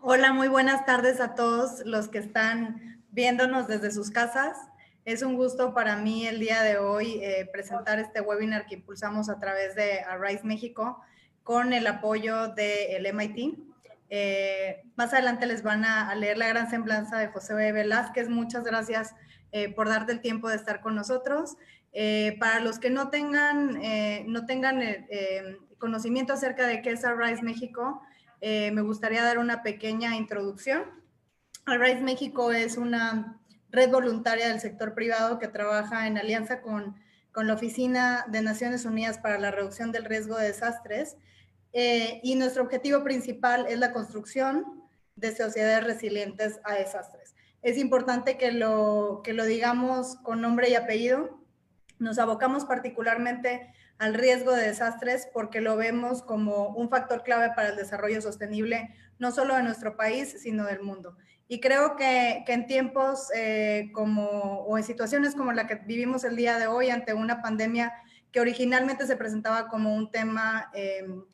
Hola, muy buenas tardes a todos los que están viéndonos desde sus casas. Es un gusto para mí el día de hoy presentar este webinar que impulsamos a través de Arise México con el apoyo del MIT. Más adelante les van a leer la gran semblanza de José Velázquez. Muchas gracias por darte el tiempo de estar con nosotros. Para los que no tengan conocimiento acerca de qué es Arise México, me gustaría dar una pequeña introducción. Arise México es una red voluntaria del sector privado que trabaja en alianza con la Oficina de Naciones Unidas para la Reducción del Riesgo de Desastres, y nuestro objetivo principal es la construcción de sociedades resilientes a desastres. Es importante que lo digamos con nombre y apellido. Nos abocamos particularmente al riesgo de desastres porque lo vemos como un factor clave para el desarrollo sostenible, no solo de nuestro país, sino del mundo. Y creo que en tiempos o en situaciones como la que vivimos el día de hoy, ante una pandemia que originalmente se presentaba como un tema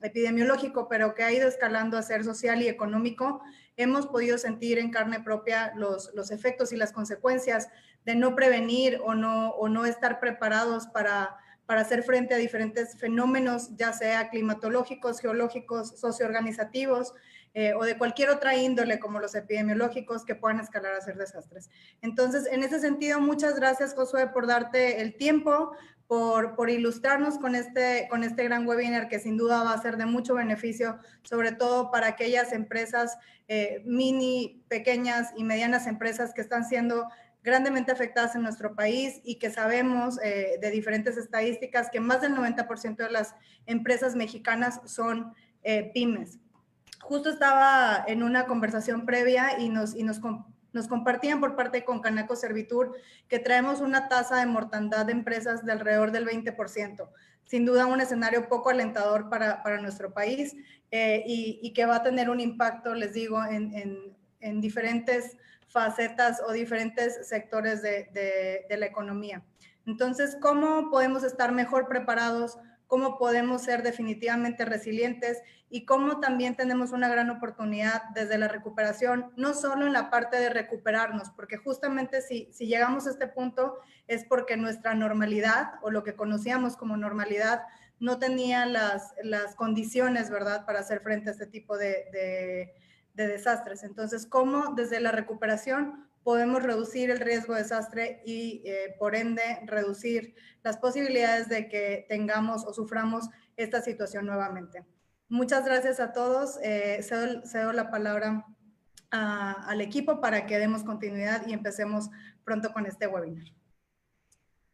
epidemiológico, pero que ha ido escalando a ser social y económico, hemos podido sentir en carne propia los efectos y las consecuencias de no prevenir o no estar preparados para hacer frente a diferentes fenómenos, ya sea climatológicos, geológicos, socioorganizativos, o de cualquier otra índole como los epidemiológicos que puedan escalar a ser desastres. Entonces, en ese sentido, muchas gracias, Josué, por darte el tiempo, por ilustrarnos con este gran webinar que sin duda va a ser de mucho beneficio, sobre todo para aquellas empresas, mini, pequeñas y medianas empresas que están siendo grandemente afectadas en nuestro país y que sabemos de diferentes estadísticas que más del 90% de las empresas mexicanas son pymes. Justo estaba en una conversación previa y nos compartían por parte de Concanaco Servitur que traemos una tasa de mortandad de empresas de alrededor del 20%. Sin duda un escenario poco alentador para nuestro país, y que va a tener un impacto, les digo, en diferentes facetas o diferentes sectores de la economía. Entonces, ¿cómo podemos estar mejor preparados? ¿Cómo podemos ser definitivamente resilientes? Y cómo también tenemos una gran oportunidad desde la recuperación, no solo en la parte de recuperarnos, porque justamente si llegamos a este punto es porque nuestra normalidad o lo que conocíamos como normalidad no tenía las condiciones, ¿verdad?, para hacer frente a este tipo de desastres. Entonces, ¿cómo desde la recuperación podemos reducir el riesgo de desastre y por ende reducir las posibilidades de que tengamos o suframos esta situación nuevamente? Muchas gracias a todos. Cedo la palabra al equipo para que demos continuidad y empecemos pronto con este webinar.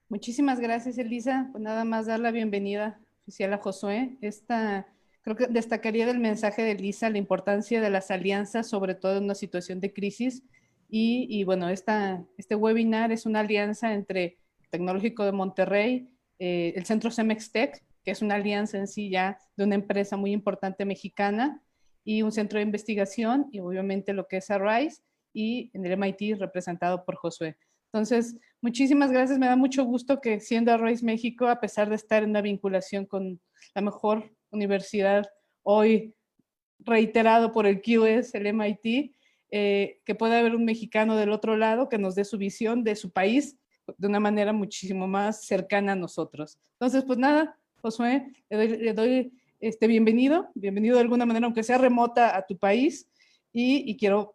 Muchísimas gracias, Elisa. Pues nada más dar la bienvenida oficial a Josué. Creo que destacaría del mensaje de Elisa la importancia de las alianzas, sobre todo en una situación de crisis. Y bueno, este webinar es una alianza entre el Tecnológico de Monterrey, el Centro Cemex Tech, que es una alianza en sí ya de una empresa muy importante mexicana, y un centro de investigación, y obviamente lo que es Arise, y en el MIT representado por Josué. Entonces, muchísimas gracias. Me da mucho gusto que siendo Arise México, a pesar de estar en una vinculación con la mejor universidad hoy reiterado por el QS, el MIT, que pueda haber un mexicano del otro lado que nos dé su visión de su país de una manera muchísimo más cercana a nosotros. Entonces, pues nada, Josué, le doy bienvenido de alguna manera, aunque sea remota, a tu país, y quiero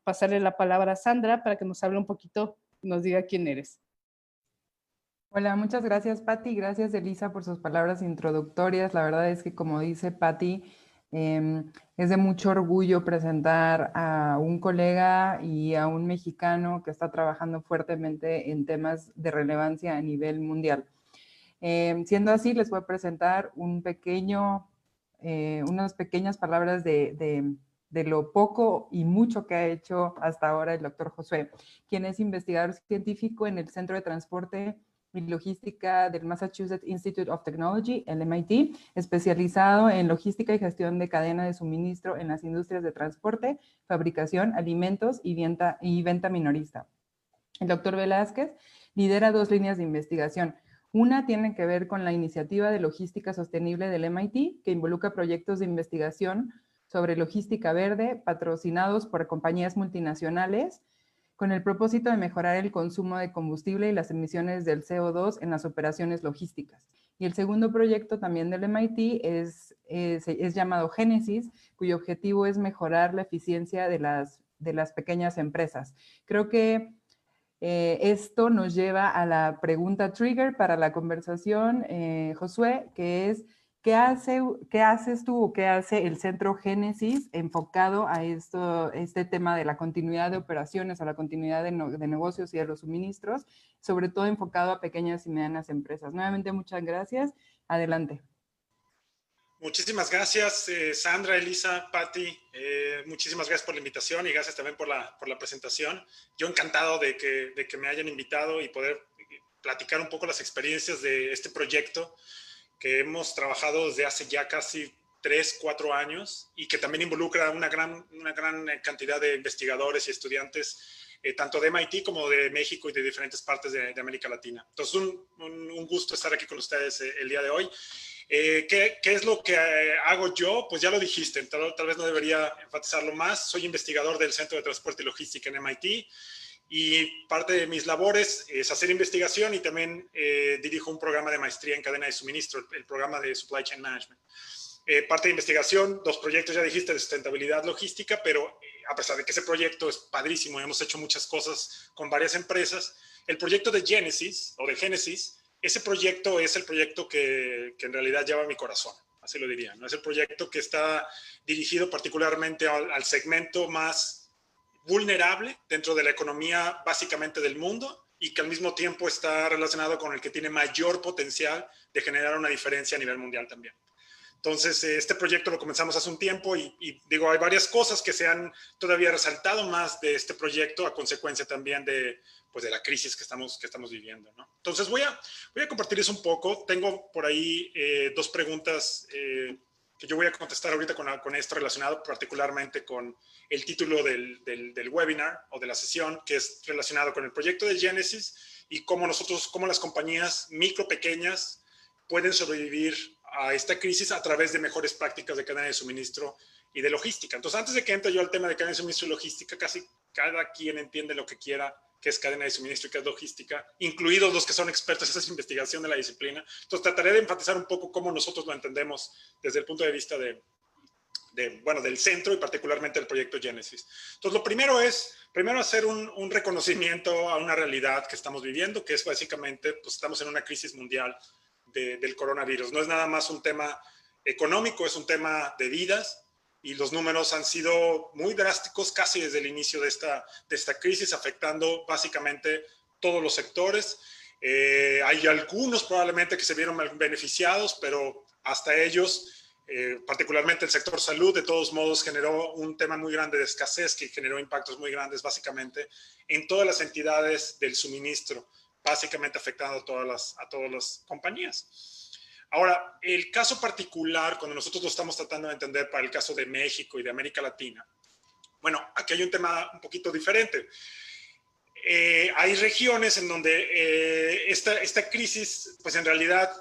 pasarle la palabra a Sandra para que nos hable un poquito, nos diga quién eres. Hola, muchas gracias, Patti. Gracias, Elisa, por sus palabras introductorias. La verdad es que, como dice Patti, es de mucho orgullo presentar a un colega y a un mexicano que está trabajando fuertemente en temas de relevancia a nivel mundial. Siendo así, les voy a presentar unas pequeñas palabras de lo poco y mucho que ha hecho hasta ahora el doctor Josué, quien es investigador científico en el Centro de Transporte y Logística del Massachusetts Institute of Technology, el MIT, especializado en logística y gestión de cadena de suministro en las industrias de transporte, fabricación, alimentos y venta minorista. El doctor Velázquez lidera 2 líneas de investigación. Una tiene que ver con la iniciativa de logística sostenible del MIT, que involucra proyectos de investigación sobre logística verde, patrocinados por compañías multinacionales, con el propósito de mejorar el consumo de combustible y las emisiones del CO2 en las operaciones logísticas. Y el segundo proyecto también del MIT es llamado Génesis, cuyo objetivo es mejorar la eficiencia de las pequeñas empresas. Creo que esto nos lleva a la pregunta trigger para la conversación, Josué, que es, ¿qué haces tú o qué hace el Centro Génesis enfocado a este tema de la continuidad de operaciones, a la continuidad de negocios y de los suministros, sobre todo enfocado a pequeñas y medianas empresas? Nuevamente, muchas gracias. Adelante. Muchísimas gracias, Sandra, Elisa, Patti. Muchísimas gracias por la invitación y gracias también por la presentación. Yo encantado de que me hayan invitado y poder platicar un poco las experiencias de este proyecto que hemos trabajado desde hace ya casi 3, 4 años y que también involucra una gran cantidad de investigadores y estudiantes, tanto de MIT como de México y de diferentes partes de América Latina. Entonces, un gusto estar aquí con ustedes el día de hoy. ¿Qué es lo que hago yo? Pues ya lo dijiste, tal vez no debería enfatizarlo más. Soy investigador del Centro de Transporte y Logística en MIT y parte de mis labores es hacer investigación y también dirijo un programa de maestría en cadena de suministro, el programa de Supply Chain Management. Parte de investigación, 2 proyectos, ya dijiste, de sustentabilidad logística, pero a pesar de que ese proyecto es padrísimo, hemos hecho muchas cosas con varias empresas, el proyecto de Génesis, ese proyecto es el proyecto que en realidad lleva mi corazón, así lo diría, ¿no? Es el proyecto que está dirigido particularmente al segmento más vulnerable dentro de la economía básicamente del mundo y que al mismo tiempo está relacionado con el que tiene mayor potencial de generar una diferencia a nivel mundial también. Entonces, este proyecto lo comenzamos hace un tiempo y digo, hay varias cosas que se han todavía resaltado más de este proyecto a consecuencia también de la crisis que estamos viviendo, ¿no? Entonces, voy a compartirles un poco. Tengo por ahí 2 preguntas que yo voy a contestar ahorita con esto relacionado particularmente con el título del webinar o de la sesión, que es relacionado con el proyecto de Génesis y cómo las compañías micro, pequeñas, pueden sobrevivir a esta crisis a través de mejores prácticas de cadena de suministro y de logística. Entonces, antes de que entre yo al tema de cadena de suministro y logística, casi cada quien entiende lo que quiera, qué es cadena de suministro y qué es logística, incluidos los que son expertos en esa investigación de la disciplina. Entonces, trataré de enfatizar un poco cómo nosotros lo entendemos desde el punto de vista del centro y particularmente del proyecto Génesis. Entonces, lo primero es hacer un reconocimiento a una realidad que estamos viviendo, que es básicamente, pues estamos en una crisis mundial del coronavirus. No es nada más un tema económico, es un tema de vidas y los números han sido muy drásticos casi desde el inicio de esta crisis, afectando básicamente todos los sectores. Hay algunos probablemente que se vieron beneficiados, pero hasta ellos, particularmente el sector salud, de todos modos generó un tema muy grande de escasez que generó impactos muy grandes básicamente en todas las entidades del suministro, básicamente afectando a todas las compañías. Ahora, el caso particular, cuando nosotros lo estamos tratando de entender para el caso de México y de América Latina, bueno, aquí hay un tema un poquito diferente. Hay regiones en donde esta crisis, pues en realidad,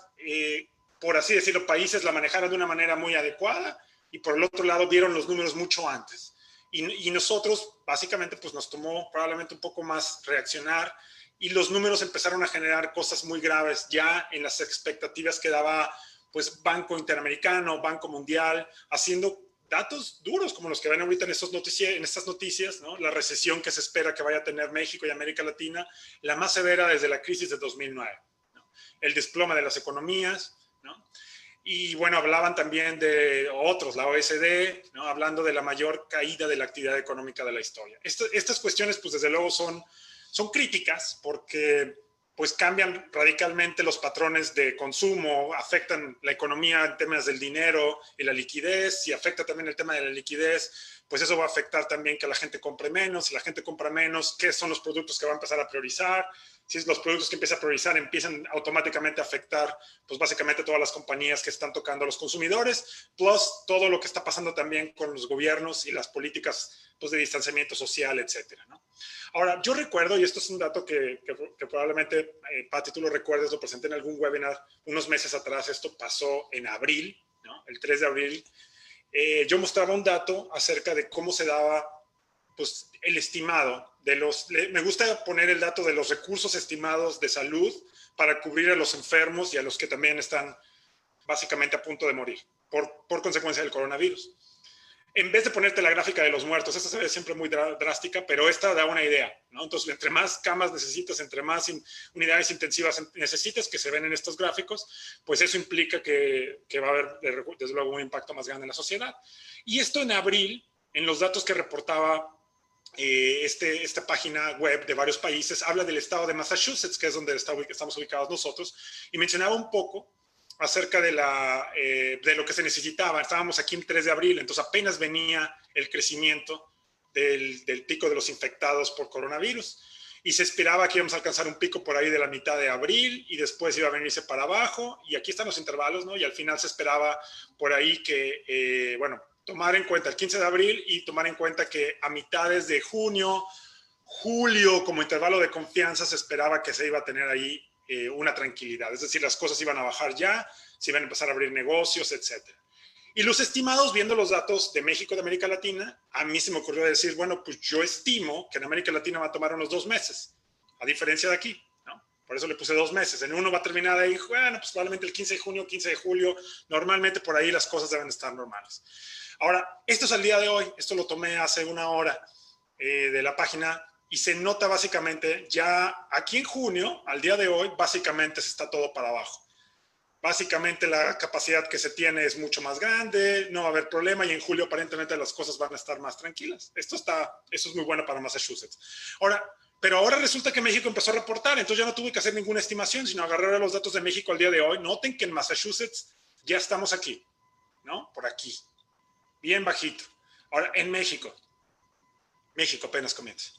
por así decirlo, países la manejaron de una manera muy adecuada y por el otro lado vieron los números mucho antes. Y nosotros, básicamente, pues nos tomó probablemente un poco más reaccionar y los números empezaron a generar cosas muy graves ya en las expectativas que daba pues Banco Interamericano, Banco Mundial, haciendo datos duros como los que ven ahorita en estas noticias, ¿no? La recesión que se espera que vaya a tener México y América Latina, la más severa desde la crisis de 2009, ¿no? El desplome de las economías, ¿no? Y bueno, hablaban también de otros, la OECD, ¿no? Hablando de la mayor caída de la actividad económica de la historia. Estas cuestiones, pues desde luego son críticas porque pues cambian radicalmente los patrones de consumo, afectan la economía en temas del dinero y la liquidez. Si afecta también el tema de la liquidez, pues eso va a afectar también que la gente compre menos. Si la gente compra menos, ¿qué son los productos que va a empezar a priorizar? Si los productos que empieza a priorizar empiezan automáticamente a afectar, pues básicamente todas las compañías que están tocando a los consumidores, plus todo lo que está pasando también con los gobiernos y las políticas pues, de distanciamiento social, etcétera, ¿no? Ahora, yo recuerdo, y esto es un dato que probablemente, Patti, tú lo recuerdes, lo presenté en algún webinar unos meses atrás, esto pasó en abril, ¿no? El 3 de abril, yo mostraba un dato acerca de cómo se daba pues, el estimado de me gusta poner el dato de los recursos estimados de salud para cubrir a los enfermos y a los que también están básicamente a punto de morir por consecuencia del coronavirus. En vez de ponerte la gráfica de los muertos, esta se ve siempre muy drástica, pero esta da una idea, ¿no? Entonces, entre más camas necesitas, entre más unidades intensivas necesitas que se ven en estos gráficos, pues eso implica que va a haber, desde luego, un impacto más grande en la sociedad. Y esto en abril, en los datos que reportaba esta página web de varios países, habla del estado de Massachusetts, que es donde estamos ubicados nosotros, y mencionaba un poco acerca de lo que se necesitaba. Estábamos aquí el 3 de abril, entonces apenas venía el crecimiento del pico de los infectados por coronavirus. Y se esperaba que íbamos a alcanzar un pico por ahí de la mitad de abril y después iba a venirse para abajo. Y aquí están los intervalos, ¿no? Y al final se esperaba por ahí que, tomar en cuenta el 15 de abril y tomar en cuenta que a mitades de junio, julio, como intervalo de confianza, se esperaba que se iba a tener ahí una tranquilidad, es decir, las cosas iban a bajar ya, se iban a empezar a abrir negocios, etc. Y los estimados, viendo los datos de México, de América Latina, a mí se me ocurrió decir, bueno, pues yo estimo que en América Latina va a tomar unos 2 meses, a diferencia de aquí, ¿no? Por eso le puse 2 meses. En uno va a terminar ahí, bueno, pues probablemente el 15 de junio, 15 de julio, normalmente por ahí las cosas deben estar normales. Ahora, esto es al día de hoy, esto lo tomé hace una hora de la página. Y se nota básicamente ya aquí en junio, al día de hoy, básicamente se está todo para abajo. Básicamente la capacidad que se tiene es mucho más grande, no va a haber problema y en julio aparentemente las cosas van a estar más tranquilas. Eso es muy bueno para Massachusetts. Pero ahora resulta que México empezó a reportar, entonces ya no tuve que hacer ninguna estimación, sino agarrar los datos de México al día de hoy. Noten que en Massachusetts ya estamos aquí, ¿no? Por aquí, bien bajito. Ahora, en México apenas comienza.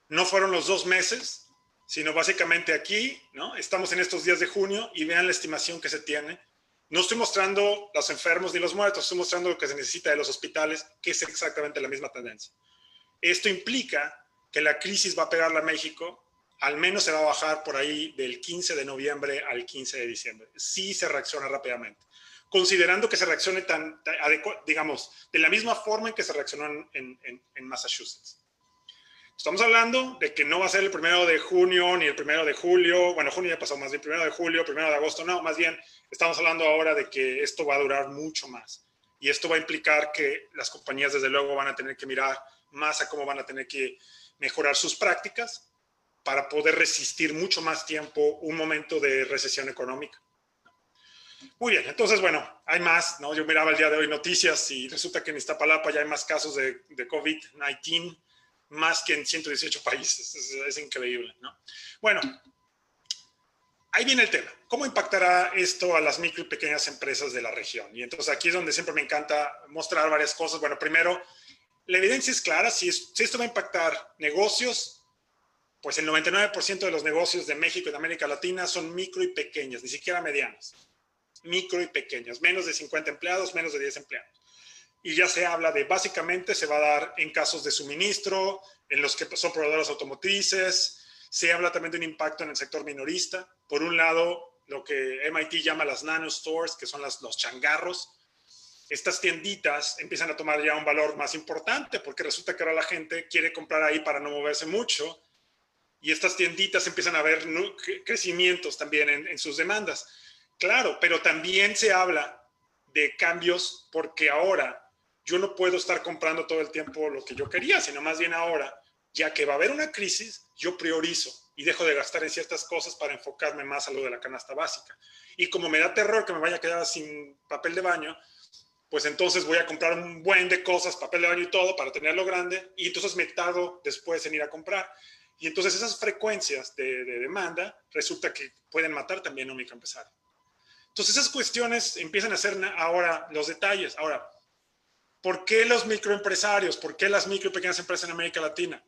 No fueron los 2 meses, sino básicamente aquí, ¿no? Estamos en estos días de junio y vean la estimación que se tiene. No estoy mostrando los enfermos ni los muertos, estoy mostrando lo que se necesita de los hospitales, que es exactamente la misma tendencia. Esto implica que la crisis va a pegarle a México, al menos se va a bajar por ahí del 15 de noviembre al 15 de diciembre. Sí se reacciona rápidamente, considerando que se reaccione digamos, de la misma forma en que se reaccionó en Massachusetts. Estamos hablando de que no va a ser el 1 de junio ni el 1 de julio. Bueno, junio ya pasó, más bien 1 de julio, 1 de agosto. No, más bien estamos hablando ahora de que esto va a durar mucho más. Y esto va a implicar que las compañías desde luego van a tener que mirar más a cómo van a tener que mejorar sus prácticas para poder resistir mucho más tiempo un momento de recesión económica. Muy bien, entonces, bueno, hay más, ¿no? Yo miraba el día de hoy noticias y resulta que en Iztapalapa ya hay más casos de COVID-19, más que en 118 países. Es increíble, ¿no? Bueno, ahí viene el tema. ¿Cómo impactará esto a las micro y pequeñas empresas de la región? Y entonces aquí es donde siempre me encanta mostrar varias cosas. Bueno, primero, la evidencia es clara. Si esto va a impactar negocios, pues el 99% de los negocios de México y de América Latina son micro y pequeñas, ni siquiera medianas. Micro y pequeñas, menos de 50 empleados, menos de 10 empleados. Y ya se habla de, básicamente, se va a dar en casos de suministro, en los que son proveedoras automotrices. Se habla también de un impacto en el sector minorista. Por un lado, lo que MIT llama las nano stores, que son los changarros. Estas tienditas empiezan a tomar ya un valor más importante, porque resulta que ahora la gente quiere comprar ahí para no moverse mucho. Y estas tienditas empiezan a ver crecimientos también en sus demandas. Claro, pero también se habla de cambios porque ahora yo no puedo estar comprando todo el tiempo lo que yo quería, sino más bien ahora, ya que va a haber una crisis, yo priorizo y dejo de gastar en ciertas cosas para enfocarme más a lo de la canasta básica. Y como me da terror que me vaya a quedar sin papel de baño, pues entonces voy a comprar un buen de cosas, papel de baño y todo, para tenerlo grande, y entonces me tardo después en ir a comprar. Y entonces esas frecuencias de demanda resulta que pueden matar también a un microempresario. Entonces esas cuestiones empiezan a ser ahora los detalles. Ahora, ¿por qué los microempresarios? ¿Por qué las micro y pequeñas empresas en América Latina?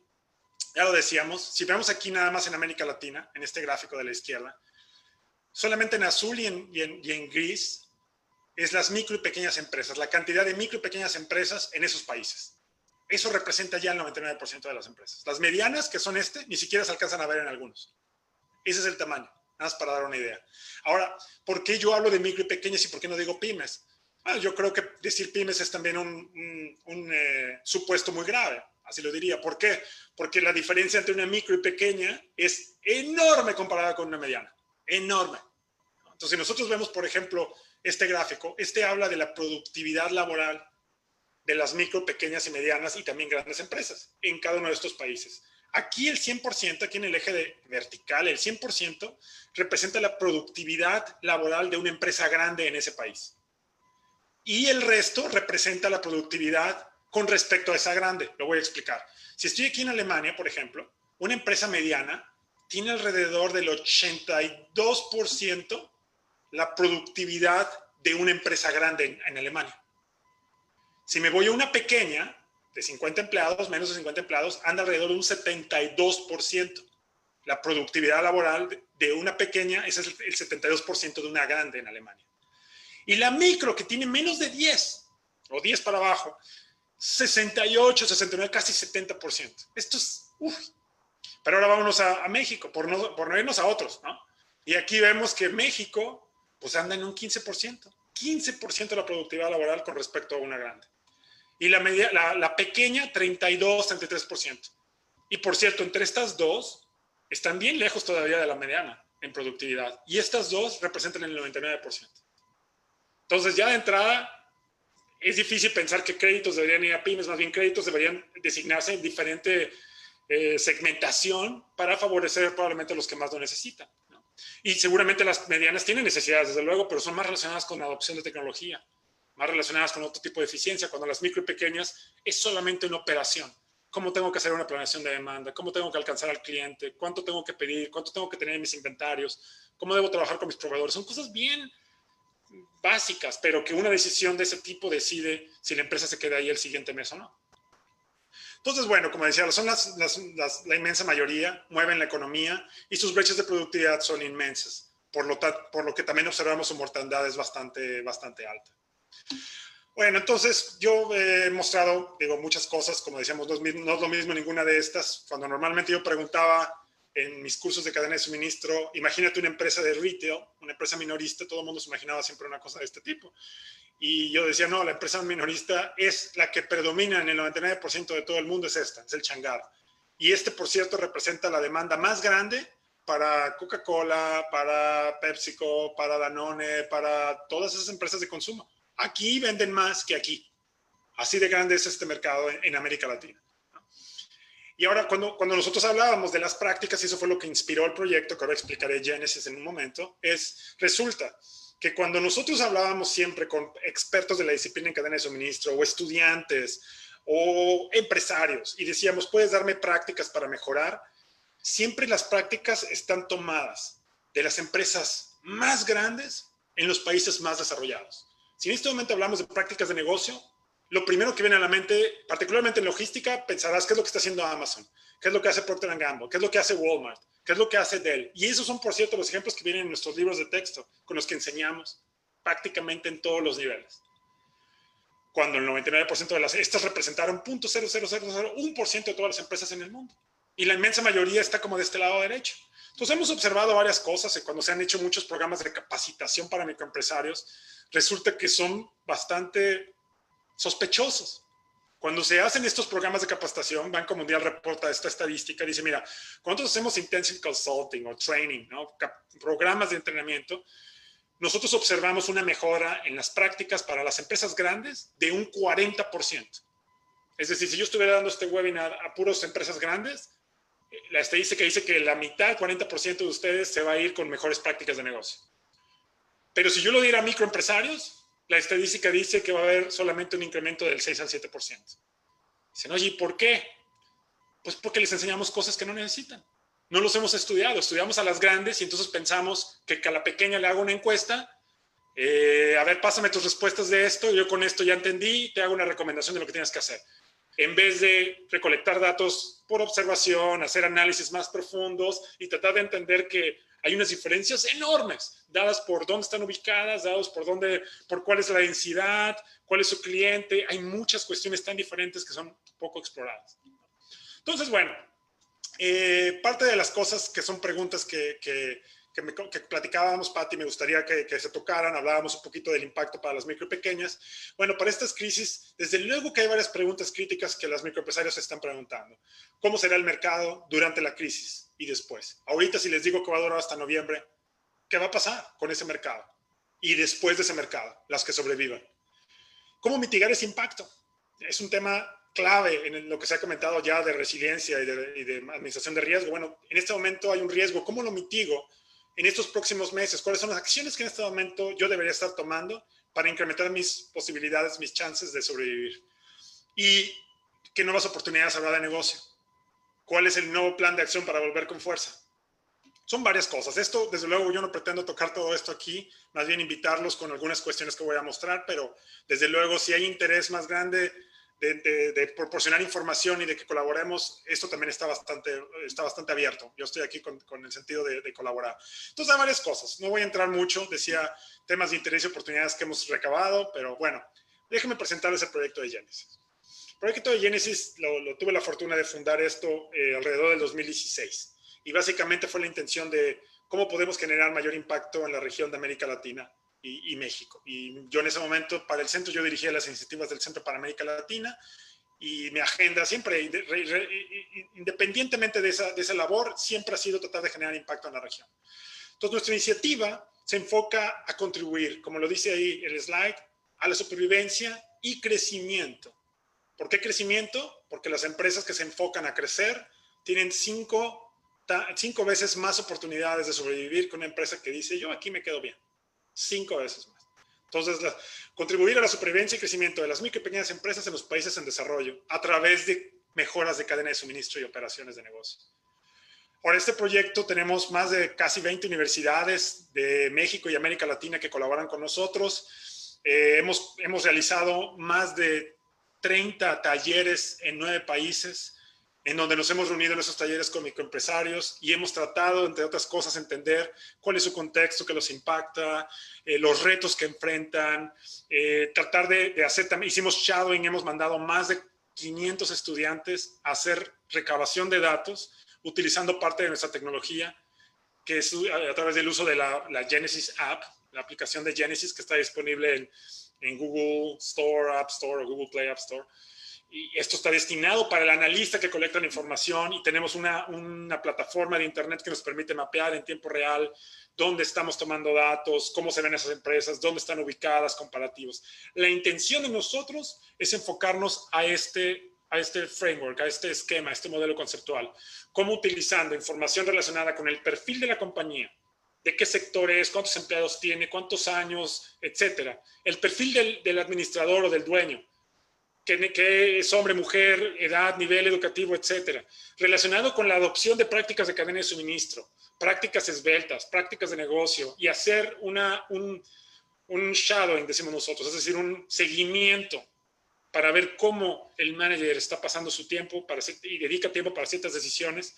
Ya lo decíamos, si vemos aquí nada más en América Latina, en este gráfico de la izquierda, solamente en azul y en gris es las micro y pequeñas empresas, la cantidad de micro y pequeñas empresas en esos países. Eso representa ya el 99% de las empresas. Las medianas, que son ni siquiera se alcanzan a ver en algunos. Ese es el tamaño, nada más para dar una idea. Ahora, ¿por qué yo hablo de micro y pequeñas y por qué no digo pymes? Yo creo que decir pymes es también un supuesto muy grave, así lo diría. ¿Por qué? Porque la diferencia entre una micro y pequeña es enorme comparada con una mediana, enorme. Entonces, si nosotros vemos, por ejemplo, este gráfico, este habla de la productividad laboral de las micro, pequeñas y medianas y también grandes empresas en cada uno de estos países. Aquí el 100%, aquí en el eje vertical, el 100% representa la productividad laboral de una empresa grande en ese país. Y el resto representa la productividad con respecto a esa grande. Lo voy a explicar. Si estoy aquí en Alemania, por ejemplo, una empresa mediana tiene alrededor del 82% la productividad de una empresa grande en Alemania. Si me voy a una pequeña, de 50 empleados, menos de 50 empleados, anda alrededor de un 72%. La productividad laboral de una pequeña es el 72% de una grande en Alemania. Y la micro, que tiene menos de 10, o 10 para abajo, 68, 69, casi 70%. Esto es... Pero ahora vámonos a México, por no irnos a otros, ¿no? Y aquí vemos que México, pues anda en un 15%. 15% de la productividad laboral con respecto a una grande. Y la pequeña, 32, 33%. Y por cierto, entre estas dos, están bien lejos todavía de la mediana en productividad. Y estas dos representan el 99%. Entonces, ya de entrada, es difícil pensar que créditos deberían ir a pymes, más bien créditos deberían designarse en diferente segmentación para favorecer probablemente a los que más lo necesitan, ¿no? Y seguramente las medianas tienen necesidades, desde luego, pero son más relacionadas con la adopción de tecnología, más relacionadas con otro tipo de eficiencia, cuando las micro y pequeñas es solamente una operación. ¿Cómo tengo que hacer una planeación de demanda? ¿Cómo tengo que alcanzar al cliente? ¿Cuánto tengo que pedir? ¿Cuánto tengo que tener en mis inventarios? ¿Cómo debo trabajar con mis proveedores? Son cosas bien básicas, pero que una decisión de ese tipo decide si la empresa se queda ahí el siguiente mes o no. Entonces, bueno, como decía, son la inmensa mayoría, mueven la economía y sus brechas de productividad son inmensas, por lo que también observamos su mortandad es bastante alta. Bueno, entonces yo he mostrado, digo, muchas cosas, como decíamos, no es lo mismo ninguna de estas. Cuando normalmente yo preguntaba en mis cursos de cadena de suministro, imagínate una empresa de retail, una empresa minorista, todo el mundo se imaginaba siempre una cosa de este tipo. Y yo decía, no, la empresa minorista es la que predomina en el 99% de todo el mundo, es esta, es el changarro. Y este, por cierto, representa la demanda más grande para Coca-Cola, para PepsiCo, para Danone, para todas esas empresas de consumo. Aquí venden más que aquí. Así de grande es este mercado en América Latina. Y ahora, cuando nosotros hablábamos de las prácticas, y eso fue lo que inspiró el proyecto, que ahora explicaré Génesis en un momento, resulta que cuando nosotros hablábamos siempre con expertos de la disciplina en cadena de suministro, o estudiantes, o empresarios, y decíamos, ¿puedes darme prácticas para mejorar? Siempre las prácticas están tomadas de las empresas más grandes en los países más desarrollados. Si en este momento hablamos de prácticas de negocio, lo primero que viene a la mente, particularmente en logística, pensarás qué es lo que está haciendo Amazon, qué es lo que hace Procter & Gamble, qué es lo que hace Walmart, qué es lo que hace Dell. Y esos son, por cierto, los ejemplos que vienen en nuestros libros de texto, con los que enseñamos prácticamente en todos los niveles. Cuando el 99% de estas representaron 0.00001% de todas las empresas en el mundo. Y la inmensa mayoría está como de este lado derecho. Entonces hemos observado varias cosas y cuando se han hecho muchos programas de capacitación para microempresarios, resulta que son bastante sospechosos. Cuando se hacen estos programas de capacitación, Banco Mundial reporta esta estadística, dice, mira, cuando hacemos intensive consulting o training, ¿no? Programas de entrenamiento, nosotros observamos una mejora en las prácticas para las empresas grandes de un 40%. Es decir, si yo estuviera dando este webinar a puras empresas grandes, la estadística dice que la mitad, 40% de ustedes se va a ir con mejores prácticas de negocio. Pero si yo lo diera a microempresarios, la estadística dice que va a haber solamente un incremento del 6 al 7%. Dicen, oye, ¿y por qué? Pues porque les enseñamos cosas que no necesitan. No los hemos estudiado. Estudiamos a las grandes y entonces pensamos que a la pequeña le hago una encuesta. A ver, pásame tus respuestas de esto. Yo con esto ya entendí. Te hago una recomendación de lo que tienes que hacer. En vez de recolectar datos por observación, hacer análisis más profundos y tratar de entender que hay unas diferencias enormes, dadas por dónde están ubicadas, dadas por cuál es la densidad, cuál es su cliente. Hay muchas cuestiones tan diferentes que son poco exploradas. Entonces, bueno, parte de las cosas que son preguntas que que platicábamos, Pati, me gustaría que se tocaran, hablábamos un poquito del impacto para las micro y pequeñas. Bueno, para estas crisis, desde luego que hay varias preguntas críticas que los microempresarios se están preguntando. ¿Cómo será el mercado durante la crisis y después? Ahorita, si les digo que va a durar hasta noviembre, ¿qué va a pasar con ese mercado? Y después de ese mercado, las que sobrevivan. ¿Cómo mitigar ese impacto? Es un tema clave en lo que se ha comentado ya de resiliencia y de administración de riesgo. Bueno, en este momento hay un riesgo. ¿Cómo lo mitigo en estos próximos meses? ¿Cuáles son las acciones que en este momento yo debería estar tomando para incrementar mis posibilidades, mis chances de sobrevivir? ¿Y qué nuevas oportunidades habrá de negocio? ¿Cuál es el nuevo plan de acción para volver con fuerza? Son varias cosas. Esto, desde luego, yo no pretendo tocar todo esto aquí, más bien invitarlos con algunas cuestiones que voy a mostrar, pero desde luego, si hay interés más grande de proporcionar información y de que colaboremos, esto también está bastante abierto. Yo estoy aquí con el sentido de colaborar. Entonces, hay varias cosas. No voy a entrar mucho, decía temas de interés y oportunidades que hemos recabado, pero bueno, déjenme presentarles el proyecto de Genesis. El proyecto de Genesis lo tuve la fortuna de fundar esto alrededor del 2016. Y básicamente fue la intención de cómo podemos generar mayor impacto en la región de América Latina y México. Y yo en ese momento, para el centro, yo dirigía las iniciativas del Centro para América Latina y mi agenda siempre, independientemente de esa labor, siempre ha sido tratar de generar impacto en la región. Entonces, nuestra iniciativa se enfoca a contribuir, como lo dice ahí el slide, a la supervivencia y crecimiento. ¿Por qué crecimiento? Porque las empresas que se enfocan a crecer tienen 5 veces más oportunidades de sobrevivir que una empresa que dice, yo aquí me quedo bien. 5 veces más. Entonces, contribuir a la supervivencia y crecimiento de las micro y pequeñas empresas en los países en desarrollo a través de mejoras de cadena de suministro y operaciones de negocio. Ahora, este proyecto tenemos más de casi 20 universidades de México y América Latina que colaboran con nosotros. Hemos realizado más de 30 talleres en 9 países, en donde nos hemos reunido en esos talleres con microempresarios y hemos tratado, entre otras cosas, entender cuál es su contexto que los impacta, los retos que enfrentan, tratar de hacer también, hicimos shadowing, hemos mandado más de 500 estudiantes a hacer recabación de datos utilizando parte de nuestra tecnología, que es a través del uso de la Genesis App, la aplicación de Genesis que está disponible en Google Store, App Store o Google Play App Store. Y esto está destinado para el analista que colecta la información y tenemos una plataforma de internet que nos permite mapear en tiempo real dónde estamos tomando datos, cómo se ven esas empresas, dónde están ubicadas, comparativos. La intención de nosotros es enfocarnos a este framework, a este esquema, a este modelo conceptual. Cómo utilizando información relacionada con el perfil de la compañía, de qué sector es, cuántos empleados tiene, cuántos años, etcétera. El perfil del administrador o del dueño. Que es hombre, mujer, edad, nivel educativo, etcétera, relacionado con la adopción de prácticas de cadena de suministro, prácticas esbeltas, prácticas de negocio y hacer un shadowing, decimos nosotros, es decir, un seguimiento para ver cómo el manager está pasando su tiempo y dedica tiempo para ciertas decisiones,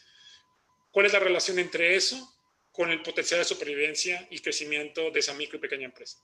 cuál es la relación entre eso con el potencial de supervivencia y crecimiento de esa micro y pequeña empresa.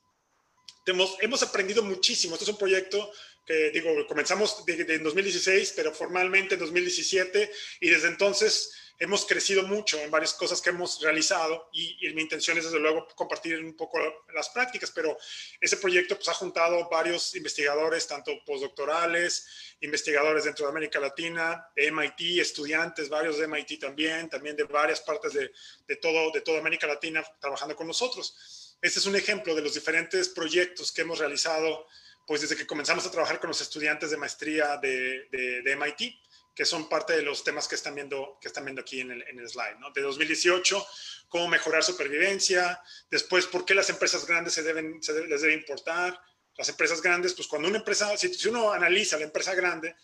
Hemos aprendido muchísimo. Este es un proyecto que, comenzamos en 2016, pero formalmente en 2017, y desde entonces hemos crecido mucho en varias cosas que hemos realizado, y mi intención es, desde luego, compartir un poco las prácticas, pero ese proyecto pues, ha juntado varios investigadores, tanto postdoctorales, investigadores dentro de América Latina, de MIT, estudiantes, varios de MIT también de varias partes de toda América Latina trabajando con nosotros. Este es un ejemplo de los diferentes proyectos que hemos realizado pues desde que comenzamos a trabajar con los estudiantes de maestría de MIT, que son parte de los temas que están viendo aquí en el slide, ¿no? De 2018, cómo mejorar supervivencia, después por qué las empresas grandes les debe importar. Las empresas grandes, pues cuando una empresa, si uno analiza la empresa grande,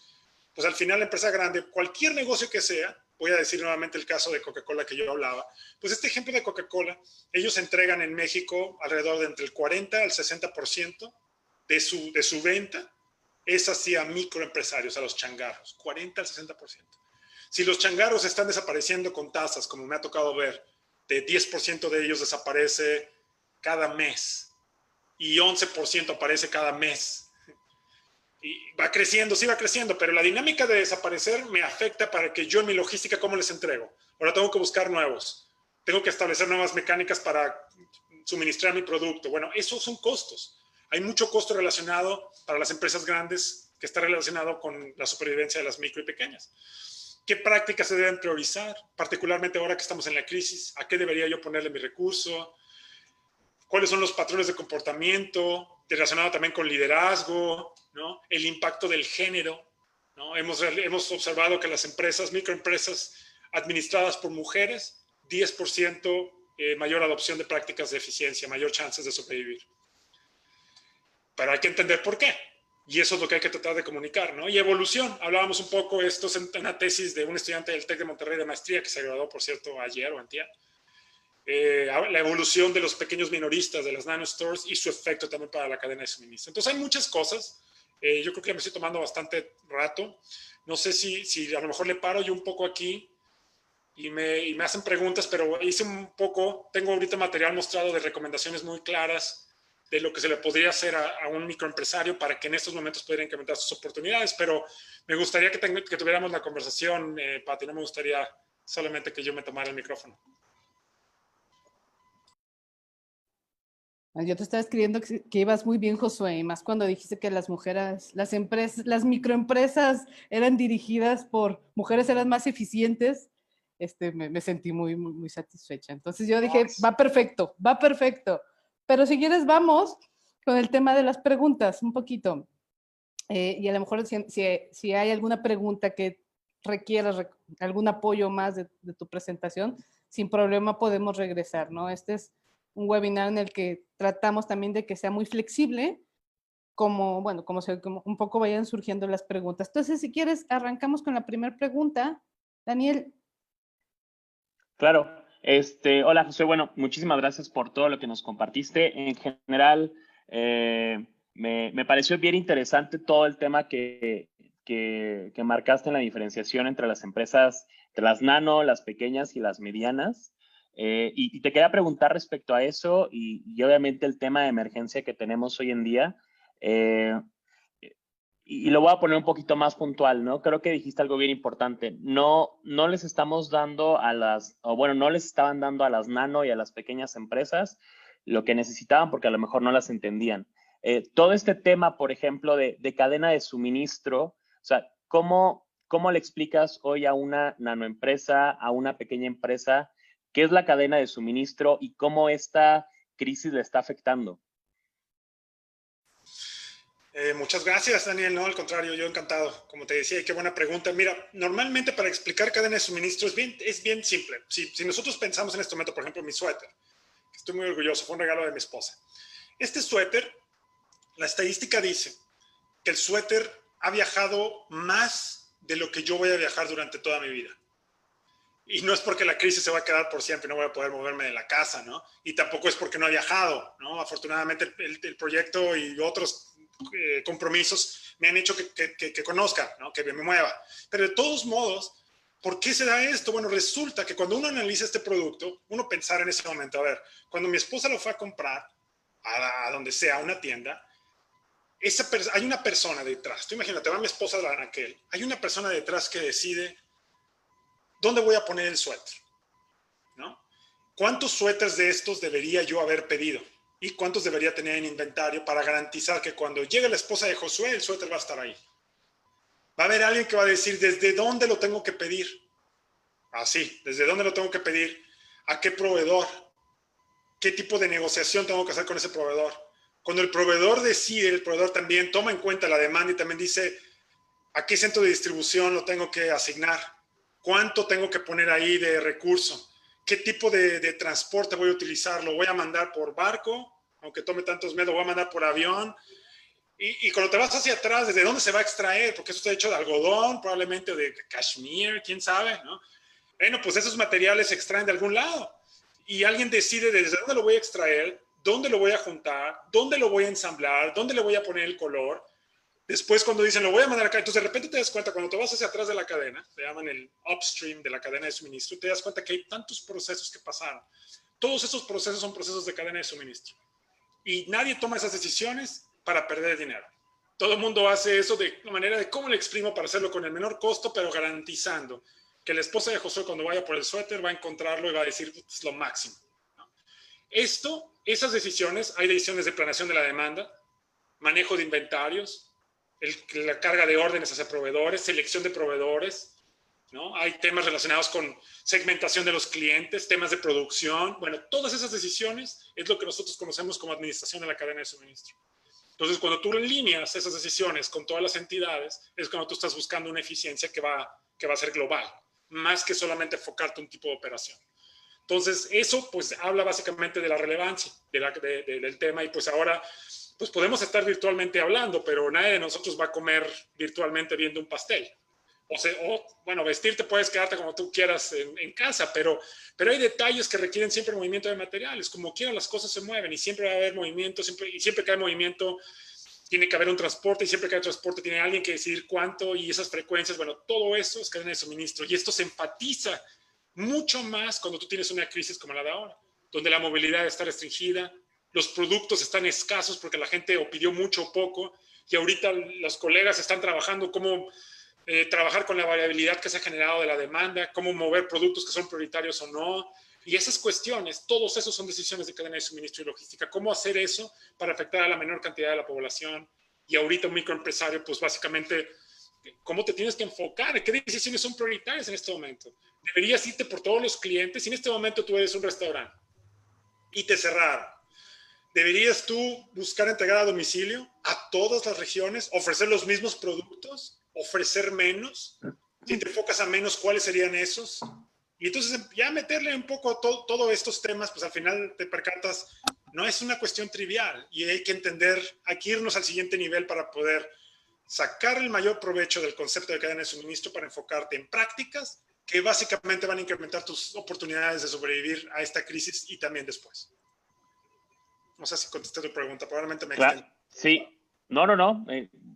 pues al final la empresa grande, cualquier negocio que sea, voy a decir nuevamente el caso de Coca-Cola que yo hablaba, pues este ejemplo de Coca-Cola, ellos entregan en México alrededor de entre el 40 al 60% de su venta, es hacia microempresarios, a los changarros, 40 al 60%. Si los changarros están desapareciendo con tasas, como me ha tocado ver, de 10% de ellos desaparece cada mes y 11% aparece cada mes. Y va creciendo, sí va creciendo, pero la dinámica de desaparecer me afecta para que yo en mi logística, ¿cómo les entrego? Ahora tengo que buscar nuevos. tengo que establecer nuevas mecánicas para suministrar mi producto. Bueno, esos son costos. Hay mucho costo relacionado para las empresas grandes que está relacionado con la supervivencia de las micro y pequeñas. ¿Qué prácticas se deben priorizar? Particularmente ahora que estamos en la crisis, ¿a qué debería yo ponerle mi recurso? ¿Cuáles son los patrones de comportamiento? Relacionado también con liderazgo, ¿no? El impacto del género, ¿no? Hemos observado que las empresas, microempresas administradas por mujeres, 10% mayor adopción de prácticas de eficiencia, mayor chances de sobrevivir. Pero hay que entender por qué. Y eso es lo que hay que tratar de comunicar, ¿no? Y evolución. Hablábamos un poco, esto es una tesis de un estudiante del TEC de Monterrey de maestría, que se graduó, por cierto, ayer o antier. La evolución de los pequeños minoristas, de las nano stores y su efecto también para la cadena de suministro. Entonces hay muchas cosas. Yo creo que me estoy tomando bastante rato. No sé si a lo mejor le paro yo un poco aquí y me hacen preguntas, pero hice un poco, tengo ahorita material mostrado de recomendaciones muy claras de lo que se le podría hacer a un microempresario para que en estos momentos pudiera incrementar sus oportunidades, pero me gustaría que tuviéramos la conversación, Pati, no me gustaría solamente que yo me tomara el micrófono. Yo te estaba escribiendo que ibas muy bien, Josué, y más cuando dijiste que las mujeres, las empresas, las microempresas eran dirigidas por mujeres, eran más eficientes. Me sentí muy satisfecha. Entonces yo dije, va perfecto, va perfecto. Pero si quieres, vamos con el tema de las preguntas un poquito. Y a lo mejor si hay alguna pregunta que requiera algún apoyo más de tu presentación, sin problema podemos regresar, ¿no? Este es un webinar en el que tratamos también de que sea muy flexible, como un poco vayan surgiendo las preguntas. Entonces, si quieres, arrancamos con la primera pregunta. Daniel. Claro. Hola, José. Bueno, muchísimas gracias por todo lo que nos compartiste. En general, me pareció bien interesante todo el tema que marcaste en la diferenciación entre las empresas, entre las nano, las pequeñas y las medianas. Y te quería preguntar respecto a eso y obviamente el tema de emergencia que tenemos hoy en día. Y lo voy a poner un poquito más puntual, ¿no? Creo que dijiste algo bien importante. No les estamos dando no les estaban dando a las nano y a las pequeñas empresas lo que necesitaban porque a lo mejor no las entendían. Todo este tema, por ejemplo, de cadena de suministro, o sea, ¿cómo le explicas hoy a una nanoempresa, a una pequeña empresa, qué es la cadena de suministro y cómo esta crisis le está afectando? Muchas gracias, Daniel. No, al contrario, yo encantado. Como te decía, qué buena pregunta. Mira, normalmente para explicar cadena de suministro es bien simple. Si nosotros pensamos en este momento, por ejemplo, mi suéter, que estoy muy orgulloso, fue un regalo de mi esposa. Este suéter, la estadística dice que el suéter ha viajado más de lo que yo voy a viajar durante toda mi vida. Y no es porque la crisis se va a quedar por siempre, no voy a poder moverme de la casa, ¿no? Y tampoco es porque no he viajado, ¿no? Afortunadamente el proyecto y otros compromisos me han hecho que conozca, ¿no? Que me mueva. Pero de todos modos, ¿por qué se da esto? Bueno, resulta que cuando uno analiza este producto, uno pensar en ese momento, a ver, cuando mi esposa lo fue a comprar a donde sea, a una tienda, hay una persona detrás. Tú imagínate, va mi esposa a Anaquel, hay una persona detrás que decide ¿dónde voy a poner el suéter? ¿No? ¿Cuántos suéteres de estos debería yo haber pedido? ¿Y cuántos debería tener en inventario para garantizar que cuando llegue la esposa de Josué, el suéter va a estar ahí? Va a haber alguien que va a decir, ¿desde dónde lo tengo que pedir? Así, ¿desde dónde lo tengo que pedir? ¿A qué proveedor? ¿Qué tipo de negociación tengo que hacer con ese proveedor? Cuando el proveedor decide, el proveedor también toma en cuenta la demanda y también dice, ¿a qué centro de distribución lo tengo que asignar? ¿Cuánto tengo que poner ahí de recurso? ¿Qué tipo de transporte voy a utilizar? ¿Lo voy a mandar por barco? Aunque tome tantos meses, ¿lo voy a mandar por avión? Y cuando te vas hacia atrás, ¿desde dónde se va a extraer? Porque eso está hecho de algodón, probablemente de cashmere, quién sabe, ¿no? Bueno, pues esos materiales se extraen de algún lado. Y alguien decide desde dónde lo voy a extraer, dónde lo voy a juntar, dónde lo voy a ensamblar, dónde le voy a poner el color. Después cuando dicen, lo voy a mandar acá, entonces de repente te das cuenta, cuando te vas hacia atrás de la cadena, le llaman el upstream de la cadena de suministro, te das cuenta que hay tantos procesos que pasaron. Todos esos procesos son procesos de cadena de suministro. Y nadie toma esas decisiones para perder dinero. Todo el mundo hace eso de la manera de cómo le exprimo para hacerlo con el menor costo, pero garantizando que la esposa de Josué cuando vaya por el suéter va a encontrarlo y va a decir, es lo máximo, ¿no? Esas decisiones, hay decisiones de planeación de la demanda, manejo de inventarios, la carga de órdenes hacia proveedores, selección de proveedores, ¿no? Hay temas relacionados con segmentación de los clientes, temas de producción. Bueno, todas esas decisiones es lo que nosotros conocemos como administración de la cadena de suministro. Entonces, cuando tú alineas esas decisiones con todas las entidades, es cuando tú estás buscando una eficiencia que va a ser global, más que solamente enfocarte en un tipo de operación. Entonces, eso pues habla básicamente de la relevancia del tema, y pues ahora pues podemos estar virtualmente hablando, pero nadie de nosotros va a comer virtualmente viendo un pastel. Bueno, vestirte puedes quedarte como tú quieras en casa, pero hay detalles que requieren siempre movimiento de materiales. Como quiera, las cosas se mueven y siempre va a haber movimiento, y siempre que hay movimiento tiene que haber un transporte, y siempre que hay transporte tiene alguien que decidir cuánto y esas frecuencias. Bueno, todo eso es cadena de suministro, y esto se enfatiza mucho más cuando tú tienes una crisis como la de ahora, donde la movilidad está restringida, los productos están escasos porque la gente o pidió mucho o poco, y ahorita los colegas están trabajando cómo trabajar con la variabilidad que se ha generado de la demanda, cómo mover productos que son prioritarios o no. Y esas cuestiones, todos esos son decisiones de cadena de suministro y logística. ¿Cómo hacer eso para afectar a la menor cantidad de la población? Y ahorita un microempresario, pues básicamente, ¿cómo te tienes que enfocar? ¿Qué decisiones son prioritarias en este momento? ¿Deberías irte por todos los clientes? Si en este momento tú eres un restaurante y te cerraron, ¿deberías tú buscar entregar a domicilio a todas las regiones, ofrecer los mismos productos, ofrecer menos? Si te enfocas a menos, ¿cuáles serían esos? Y entonces ya meterle un poco a todos estos temas, pues al final te percatas, no es una cuestión trivial, y hay que entender, hay que irnos al siguiente nivel para poder sacar el mayor provecho del concepto de cadena de suministro, para enfocarte en prácticas que básicamente van a incrementar tus oportunidades de sobrevivir a esta crisis y también después. No sé si contesté tu pregunta, probablemente me extendí. Sí, no.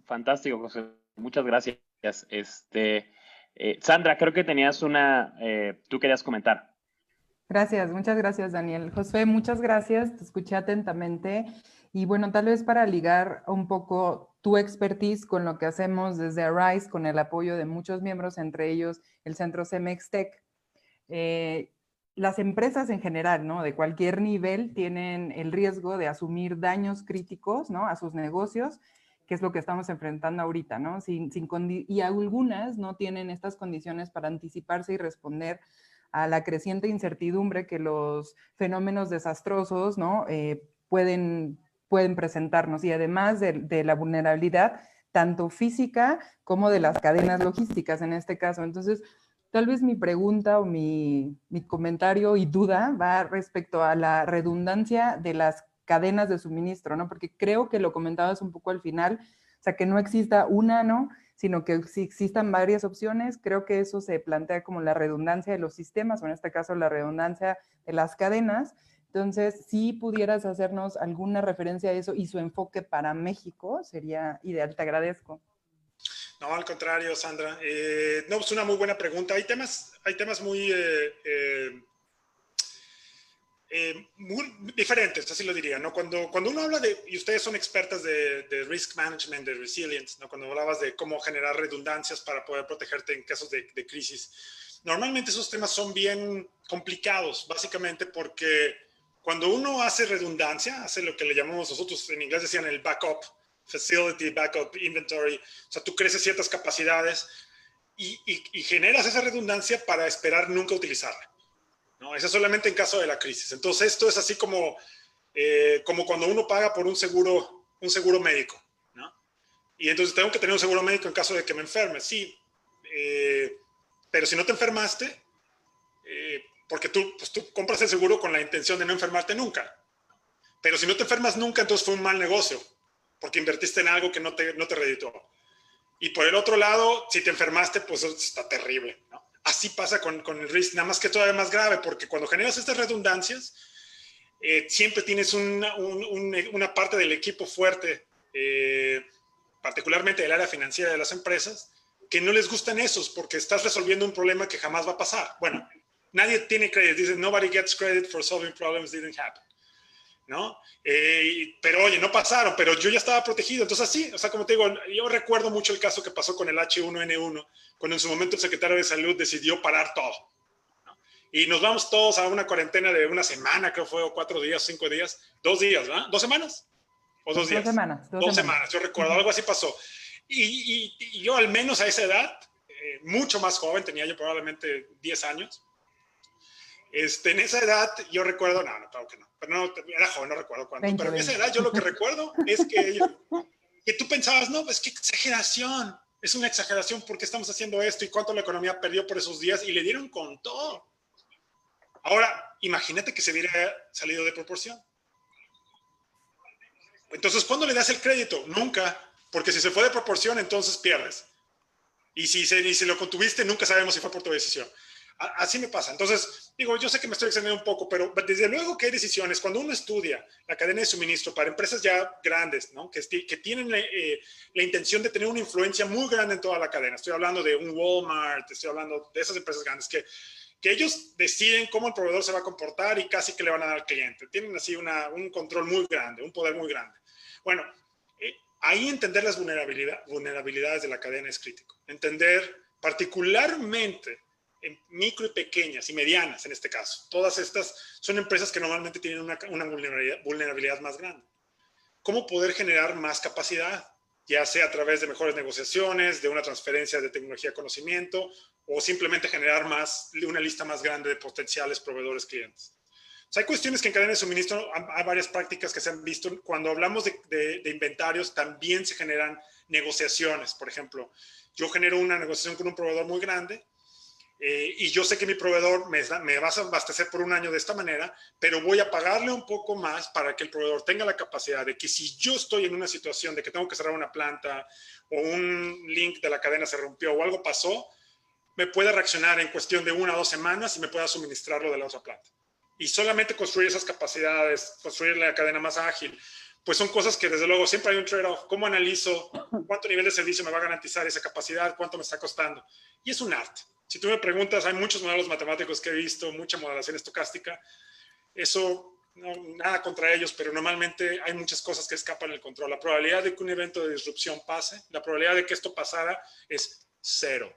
Fantástico, José. Muchas gracias. Sandra, creo que tenías tú querías comentar. Gracias, muchas gracias, Daniel. Josué, muchas gracias, te escuché atentamente. Y bueno, tal vez para ligar un poco tu expertise con lo que hacemos desde Arise, con el apoyo de muchos miembros, entre ellos el Centro Cemex Tech. Las empresas en general, ¿no?, de cualquier nivel, tienen el riesgo de asumir daños críticos, ¿no?, a sus negocios, que es lo que estamos enfrentando ahorita, ¿no? Y algunas no tienen estas condiciones para anticiparse y responder a la creciente incertidumbre que los fenómenos desastrosos, ¿no?, pueden presentarnos, y además de la vulnerabilidad tanto física como de las cadenas logísticas en este caso. Entonces, tal vez mi pregunta o mi comentario y duda va respecto a la redundancia de las cadenas de suministro, ¿no? Porque creo que lo comentabas un poco al final, o sea, que no exista una, ¿no?, sino que si existan varias opciones. Creo que eso se plantea como la redundancia de los sistemas, o en este caso la redundancia de las cadenas. Entonces, si pudieras hacernos alguna referencia a eso y su enfoque para México, sería ideal. Te agradezco. No, al contrario, Sandra. No, es una muy buena pregunta. Hay temas muy diferentes, así lo diría, ¿no? Cuando uno habla y ustedes son expertas de risk management, de resilience, ¿no?, cuando hablabas de cómo generar redundancias para poder protegerte en casos de crisis, normalmente esos temas son bien complicados, básicamente porque cuando uno hace redundancia, hace lo que le llamamos nosotros, en inglés decían el backup, facility, backup, inventory, o sea, tú creces ciertas capacidades y generas esa redundancia para esperar nunca utilizarla, ¿no? Eso es solamente en caso de la crisis. Entonces, esto es así como cuando uno paga por un seguro médico, ¿no? Y entonces tengo que tener un seguro médico en caso de que me enferme, sí, pero si no te enfermaste, porque tú compras el seguro con la intención de no enfermarte nunca, pero si no te enfermas nunca, entonces fue un mal negocio, porque invertiste en algo que no te redituó. Y por el otro lado, si te enfermaste, pues está terrible, ¿no? Así pasa con el risk, nada más que todavía más grave, porque cuando generas estas redundancias, siempre tienes una parte del equipo fuerte, particularmente del área financiera de las empresas, que no les gustan esos, porque estás resolviendo un problema que jamás va a pasar. Bueno, nadie tiene crédito. Dicen, nobody gets credit for solving problems that didn't happen, ¿no? Pero oye, no pasaron, pero yo ya estaba protegido. Entonces así, o sea, como te digo, yo recuerdo mucho el caso que pasó con el H1N1, cuando en su momento el secretario de Salud decidió parar todo. Y nos vamos todos a una cuarentena de una semana, creo fue, o 4 días, 5 días, 2 días, ¿verdad? ¿2 semanas? ¿O 2 días? 2 semanas. 2 semanas, yo recuerdo, algo así pasó. Y yo al menos a esa edad, mucho más joven, tenía yo probablemente 10 años. En esa edad yo recuerdo, no, claro que no, pero no, era joven, no recuerdo cuánto, 20, pero en esa edad yo lo que recuerdo es que tú pensabas, no, pues qué exageración, es una exageración porque estamos haciendo esto y cuánto la economía perdió por esos días y le dieron con todo. Ahora, imagínate que se hubiera salido de proporción. Entonces, ¿cuándo le das el crédito? Nunca, porque si se fue de proporción, entonces pierdes. Y si lo contuviste, nunca sabemos si fue por tu decisión. Así me pasa. Entonces, digo, yo sé que me estoy extendiendo un poco, pero desde luego que hay decisiones. Cuando uno estudia la cadena de suministro para empresas ya grandes, ¿no? que tienen la intención de tener una influencia muy grande en toda la cadena. Estoy hablando de un Walmart, estoy hablando de esas empresas grandes que ellos deciden cómo el proveedor se va a comportar y casi que le van a dar al cliente. Tienen así un control muy grande, un poder muy grande. Bueno, ahí entender las vulnerabilidades de la cadena es crítico. Entender particularmente en micro y pequeñas y medianas, en este caso. Todas estas son empresas que normalmente tienen una vulnerabilidad más grande. ¿Cómo poder generar más capacidad? Ya sea a través de mejores negociaciones, de una transferencia de tecnología a conocimiento, o simplemente generar una lista más grande de potenciales proveedores clientes. O sea, hay cuestiones que en cadena de suministro hay varias prácticas que se han visto. Cuando hablamos de inventarios, también se generan negociaciones. Por ejemplo, yo genero una negociación con un proveedor muy grande y yo sé que mi proveedor me va a abastecer por un año de esta manera, pero voy a pagarle un poco más para que el proveedor tenga la capacidad de que si yo estoy en una situación de que tengo que cerrar una planta o un link de la cadena se rompió o algo pasó, me pueda reaccionar en cuestión de 1 o 2 semanas y me pueda suministrarlo de la otra planta. Y solamente construir esas capacidades, construir la cadena más ágil, pues son cosas que desde luego siempre hay un trade-off. ¿Cómo analizo cuánto nivel de servicio me va a garantizar esa capacidad? ¿Cuánto me está costando? Y es un arte. Si tú me preguntas, hay muchos modelos matemáticos que he visto, mucha modelación estocástica. Eso, no, nada contra ellos, pero normalmente hay muchas cosas que escapan del control. La probabilidad de que un evento de disrupción pase, la probabilidad de que esto pasara es 0.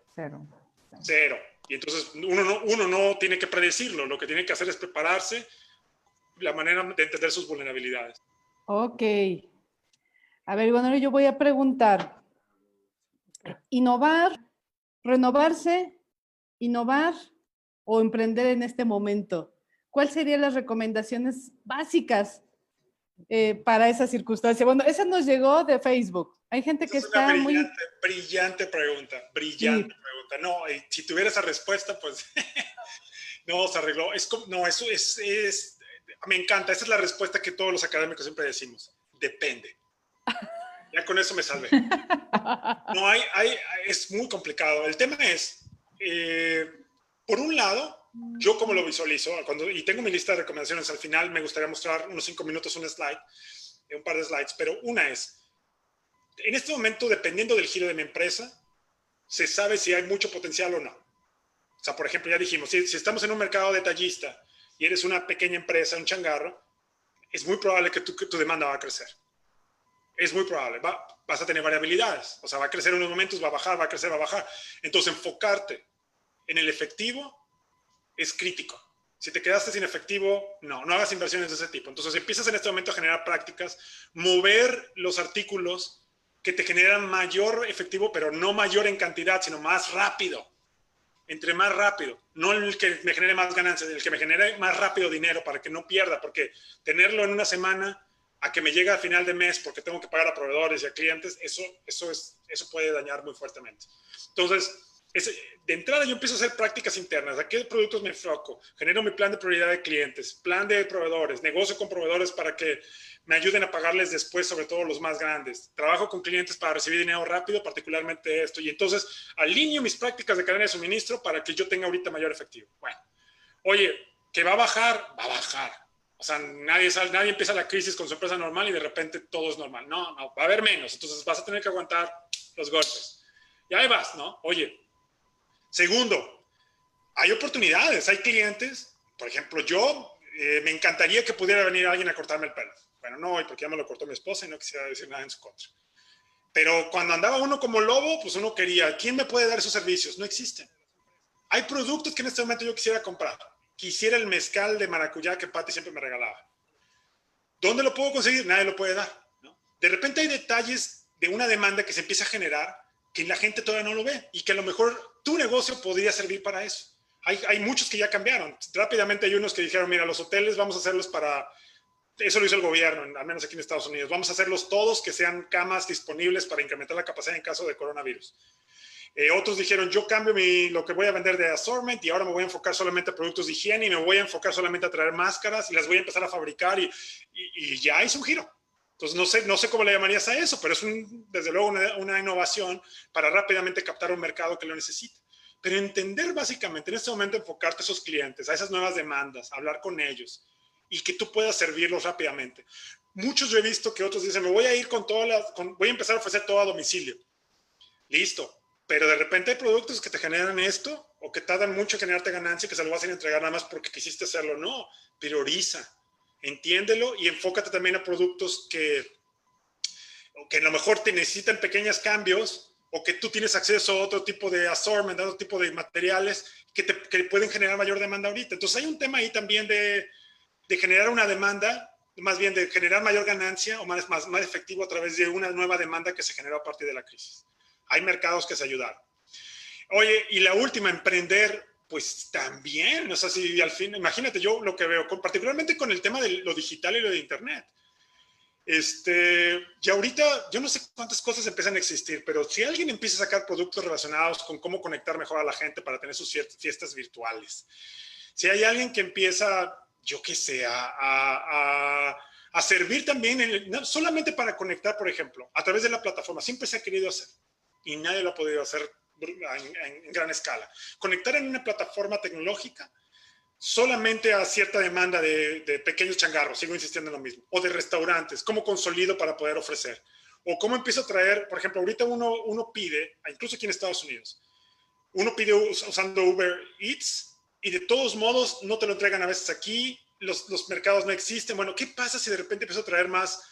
0. Y entonces uno no tiene que predecirlo, lo que tiene que hacer es prepararse la manera de entender sus vulnerabilidades. Ok. A ver, bueno, yo voy a preguntar, ¿innovar, renovarse, innovar o emprender en este momento? ¿Cuáles serían las recomendaciones básicas para esa circunstancia? Bueno, esa nos llegó de Facebook. Hay gente que está muy... Brillante pregunta. No, si tuviera esa respuesta, pues no, se arregló. Eso es, me encanta. Esa es la respuesta que todos los académicos siempre decimos. Depende. Ya con eso me salvé. No, es muy complicado. El tema es, por un lado, yo como lo visualizo, y tengo mi lista de recomendaciones al final, me gustaría mostrar unos 5 minutos un par de slides, pero una es, en este momento, dependiendo del giro de mi empresa, se sabe si hay mucho potencial o no. O sea, por ejemplo, ya dijimos, si estamos en un mercado detallista y eres una pequeña empresa, un changarro, es muy probable que tu demanda va a crecer. Es muy probable. Vas a tener variabilidades. O sea, va a crecer en unos momentos, va a bajar, va a crecer, va a bajar. Entonces, enfocarte en el efectivo es crítico. Si te quedaste sin efectivo, no hagas inversiones de ese tipo. Entonces, empiezas en este momento a generar prácticas, mover los artículos que te generan mayor efectivo, pero no mayor en cantidad, sino más rápido. Entre más rápido, no el que me genere más ganancias, el que me genere más rápido dinero para que no pierda, porque tenerlo en una semana a que me llegue a final de mes porque tengo que pagar a proveedores y a clientes, eso puede dañar muy fuertemente. Entonces, de entrada yo empiezo a hacer prácticas internas. ¿A qué productos me enfoco? Genero mi plan de prioridad de clientes, plan de proveedores, negocio con proveedores para que me ayuden a pagarles después, sobre todo los más grandes. Trabajo con clientes para recibir dinero rápido, particularmente esto. Y entonces alineo mis prácticas de cadena de suministro para que yo tenga ahorita mayor efectivo. Bueno, oye, ¿que va a bajar? Va a bajar. O sea, nadie empieza la crisis con su empresa normal y de repente todo es normal. No, va a haber menos. Entonces vas a tener que aguantar los golpes. Y ahí vas, ¿no? Oye, segundo, hay oportunidades, hay clientes. Por ejemplo, yo me encantaría que pudiera venir alguien a cortarme el pelo. Bueno, no hoy, porque ya me lo cortó mi esposa y no quisiera decir nada en su contra. Pero cuando andaba uno como lobo, pues uno quería, ¿quién me puede dar esos servicios? No existen. Hay productos que en este momento yo quisiera comprar. Quisiera el mezcal de maracuyá que Pati siempre me regalaba. ¿Dónde lo puedo conseguir? Nadie lo puede dar, ¿no? De repente hay detalles de una demanda que se empieza a generar que la gente todavía no lo ve y que a lo mejor tu negocio podría servir para eso. Hay muchos que ya cambiaron. Rápidamente hay unos que dijeron, mira, los hoteles vamos a hacerlos para... Eso lo hizo el gobierno, al menos aquí en Estados Unidos. Vamos a hacerlos todos que sean camas disponibles para incrementar la capacidad en caso de coronavirus. Otros dijeron, yo cambio lo que voy a vender de assortment y ahora me voy a enfocar solamente a productos de higiene y me voy a enfocar solamente a traer máscaras y las voy a empezar a fabricar y ya hice un giro. Entonces, no sé cómo le llamarías a eso, pero es desde luego una innovación para rápidamente captar un mercado que lo necesita. Pero entender básicamente, en este momento, enfocarte a esos clientes, a esas nuevas demandas, hablar con ellos y que tú puedas servirlos rápidamente. Muchos yo he visto que otros dicen, me voy a ir voy a empezar a ofrecer todo a domicilio. Listo. Pero de repente hay productos que te generan esto o que tardan mucho en generarte ganancia que se lo vas a ir a entregar nada más porque quisiste hacerlo. No, prioriza, entiéndelo y enfócate también a productos que a lo mejor te necesitan pequeños cambios o que tú tienes acceso a otro tipo de assortment, a otro tipo de materiales que pueden generar mayor demanda ahorita. Entonces hay un tema ahí también de generar una demanda, más bien de generar mayor ganancia o más efectivo a través de una nueva demanda que se generó a partir de la crisis. Hay mercados que se ayudaron. Oye, y la última, emprender, pues también, o sea, si al fin, imagínate yo lo que veo, particularmente con el tema de lo digital y lo de internet. Ya ahorita, yo no sé cuántas cosas empiezan a existir, pero si alguien empieza a sacar productos relacionados con cómo conectar mejor a la gente para tener sus fiestas virtuales, si hay alguien que empieza, yo qué sé, a servir también, no solamente para conectar, por ejemplo, a través de la plataforma, siempre se ha querido hacer y nadie lo ha podido hacer en gran escala. Conectar en una plataforma tecnológica solamente a cierta demanda de pequeños changarros, sigo insistiendo en lo mismo, o de restaurantes, cómo consolido para poder ofrecer, o cómo empiezo a traer, por ejemplo, ahorita uno pide, incluso aquí en Estados Unidos, uno pide usando Uber Eats y de todos modos no te lo entregan a veces aquí, los mercados no existen. Bueno, ¿qué pasa si de repente empiezo a traer más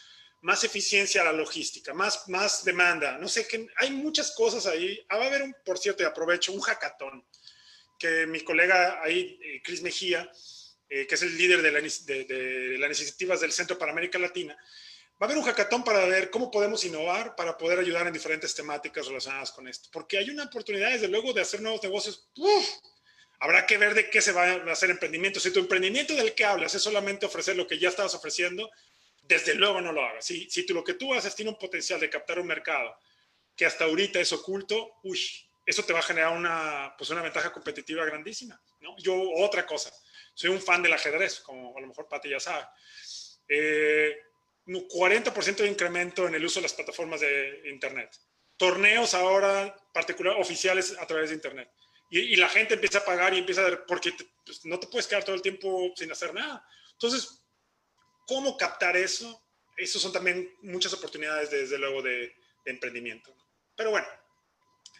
eficiencia a la logística, más demanda? No sé, hay muchas cosas ahí. Va a haber, por cierto, y aprovecho, un hackathon que mi colega ahí, Chris Mejía, que es el líder de las iniciativas del Centro para América Latina, va a haber un hackathon para ver cómo podemos innovar para poder ayudar en diferentes temáticas relacionadas con esto. Porque hay una oportunidad, desde luego, de hacer nuevos negocios. Habrá que ver de qué se va a hacer emprendimiento. Si tu emprendimiento del que hablas es solamente ofrecer lo que ya estabas ofreciendo, desde luego no lo hagas. Si lo que tú haces tiene un potencial de captar un mercado que hasta ahorita es oculto, eso te va a generar una ventaja competitiva grandísima, ¿no? Yo, otra cosa, soy un fan del ajedrez, como a lo mejor Pati ya sabe. 40% de incremento en el uso de las plataformas de Internet. Torneos ahora, oficiales a través de Internet. Y la gente empieza a pagar y empieza a ver, porque pues, no te puedes quedar todo el tiempo sin hacer nada. Entonces, ¿cómo captar eso? Esas son también muchas oportunidades, desde luego, de emprendimiento. Pero bueno,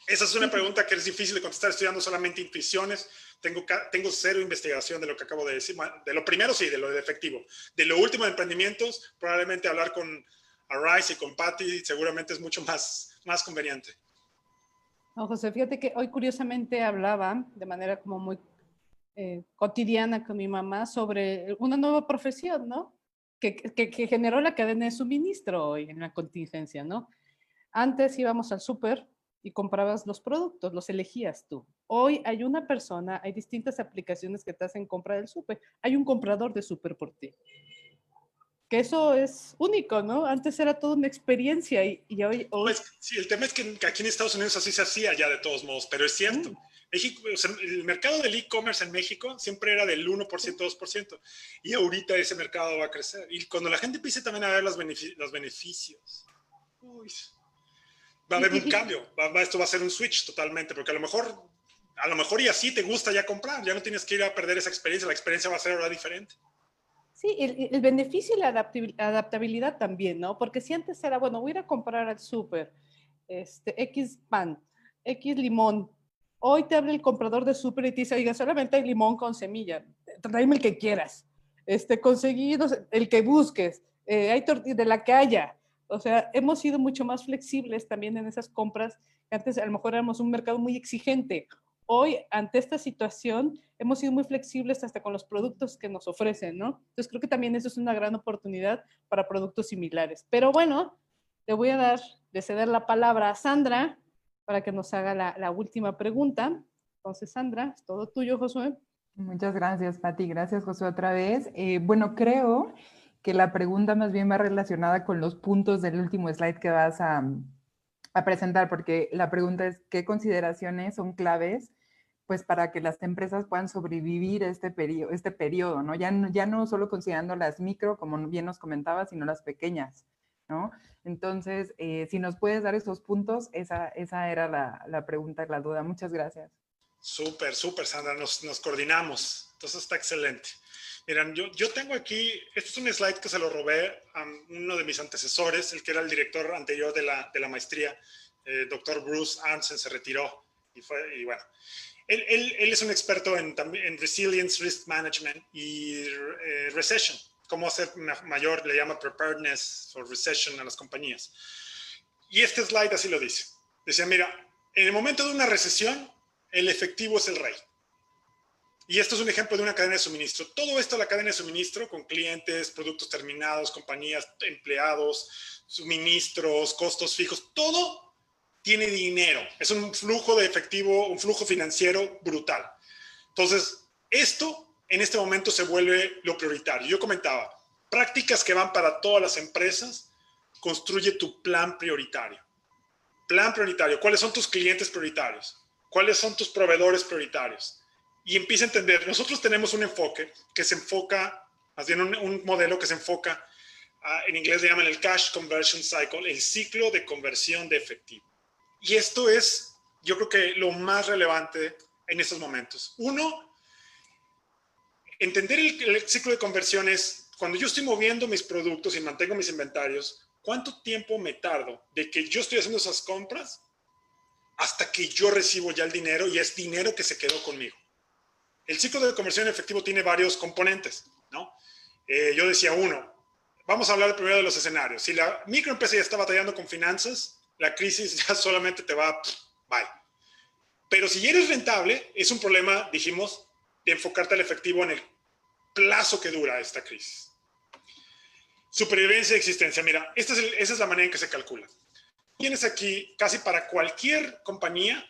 esa es una pregunta que es difícil de contestar. Estoy dando solamente intuiciones. Tengo cero investigación de lo que acabo de decir. De lo primero, sí, de lo de efectivo. De lo último de emprendimientos, probablemente hablar con Arise y con Pati seguramente es mucho más conveniente. No, José, fíjate que hoy curiosamente hablaba de manera como muy cotidiana con mi mamá sobre una nueva profesión, ¿no? Que generó la cadena de suministro hoy en la contingencia, ¿no? Antes íbamos al súper y comprabas los productos, los elegías tú. Hoy hay una persona, hay distintas aplicaciones que te hacen compra del súper. Hay un comprador de súper por ti. Que eso es único, ¿no? Antes era toda una experiencia y hoy... Sí, el tema es que aquí en Estados Unidos así se hacía ya de todos modos, pero es cierto. México, o sea, el mercado del e-commerce en México siempre era del 1%, 2%, y ahorita ese mercado va a crecer. Y cuando la gente empiece también a ver los beneficios, va a haber un cambio. Esto va a ser un switch totalmente, porque a lo mejor y así te gusta ya comprar, ya no tienes que ir a perder esa experiencia, la experiencia va a ser ahora diferente. Sí, el beneficio y la adaptabilidad también, ¿no? Porque si antes era, bueno, voy a ir a comprar al súper, X pan, X limón. Hoy te abre el comprador de súper y te dice, oiga, solamente hay limón con semilla, tráeme el que quieras. conseguir no sé, el que busques, hay tortillas de la que haya. O sea, hemos sido mucho más flexibles también en esas compras, que antes a lo mejor éramos un mercado muy exigente. Hoy, ante esta situación, hemos sido muy flexibles hasta con los productos que nos ofrecen, ¿no? Entonces, creo que también eso es una gran oportunidad para productos similares. Pero bueno, le voy a ceder la palabra a Sandra para que nos haga la última pregunta. Entonces, Sandra, es todo tuyo, Josué. Muchas gracias, Pati. Gracias, Josué, otra vez. Bueno, creo que la pregunta más bien va relacionada con los puntos del último slide que vas a presentar, porque la pregunta es, ¿qué consideraciones son claves pues para que las empresas puedan sobrevivir este periodo, ¿no? Ya no solo considerando las micro, como bien nos comentaba, sino las pequeñas, ¿no? Entonces, si nos puedes dar esos puntos, esa era la pregunta, la duda. Muchas gracias. Súper, Sandra, nos coordinamos. Entonces está excelente. Miren, yo tengo aquí, este es un slide que se lo robé a uno de mis antecesores, el que era el director anterior de la maestría, doctor Bruce Arntzen, se retiró. Y bueno, él es un experto en resilience, risk management y recession. Cómo hacer mayor, le llama preparedness for recession a las compañías. Y este slide así lo dice. Decía, mira, en el momento de una recesión, el efectivo es el rey. Y esto es un ejemplo de una cadena de suministro. Todo esto, la cadena de suministro, con clientes, productos terminados, compañías, empleados, suministros, costos fijos, todo tiene dinero. Es un flujo de efectivo, un flujo financiero brutal. Entonces, esto en este momento se vuelve lo prioritario. Yo comentaba, prácticas que van para todas las empresas, construye tu plan prioritario. Plan prioritario. ¿Cuáles son tus clientes prioritarios? ¿Cuáles son tus proveedores prioritarios? Y empieza a entender, nosotros tenemos un enfoque que se enfoca, más bien un modelo que se enfoca, en inglés le llaman el Cash Conversion Cycle, el ciclo de conversión de efectivo. Y esto es, yo creo que lo más relevante en estos momentos. Uno, entender el ciclo de conversión es, cuando yo estoy moviendo mis productos y mantengo mis inventarios, ¿cuánto tiempo me tardo de que yo estoy haciendo esas compras hasta que yo recibo ya el dinero y es dinero que se quedó conmigo? El ciclo de conversión en efectivo tiene varios componentes, ¿no? Yo decía uno, vamos a hablar primero de los escenarios. Si la microempresa ya está batallando con finanzas, la crisis ya solamente te va, bye. Pero si ya eres rentable, es un problema, dijimos, de enfocarte al efectivo en el plazo que dura esta crisis. Supervivencia y existencia. Mira, esa es la manera en que se calcula. Tienes aquí, casi para cualquier compañía,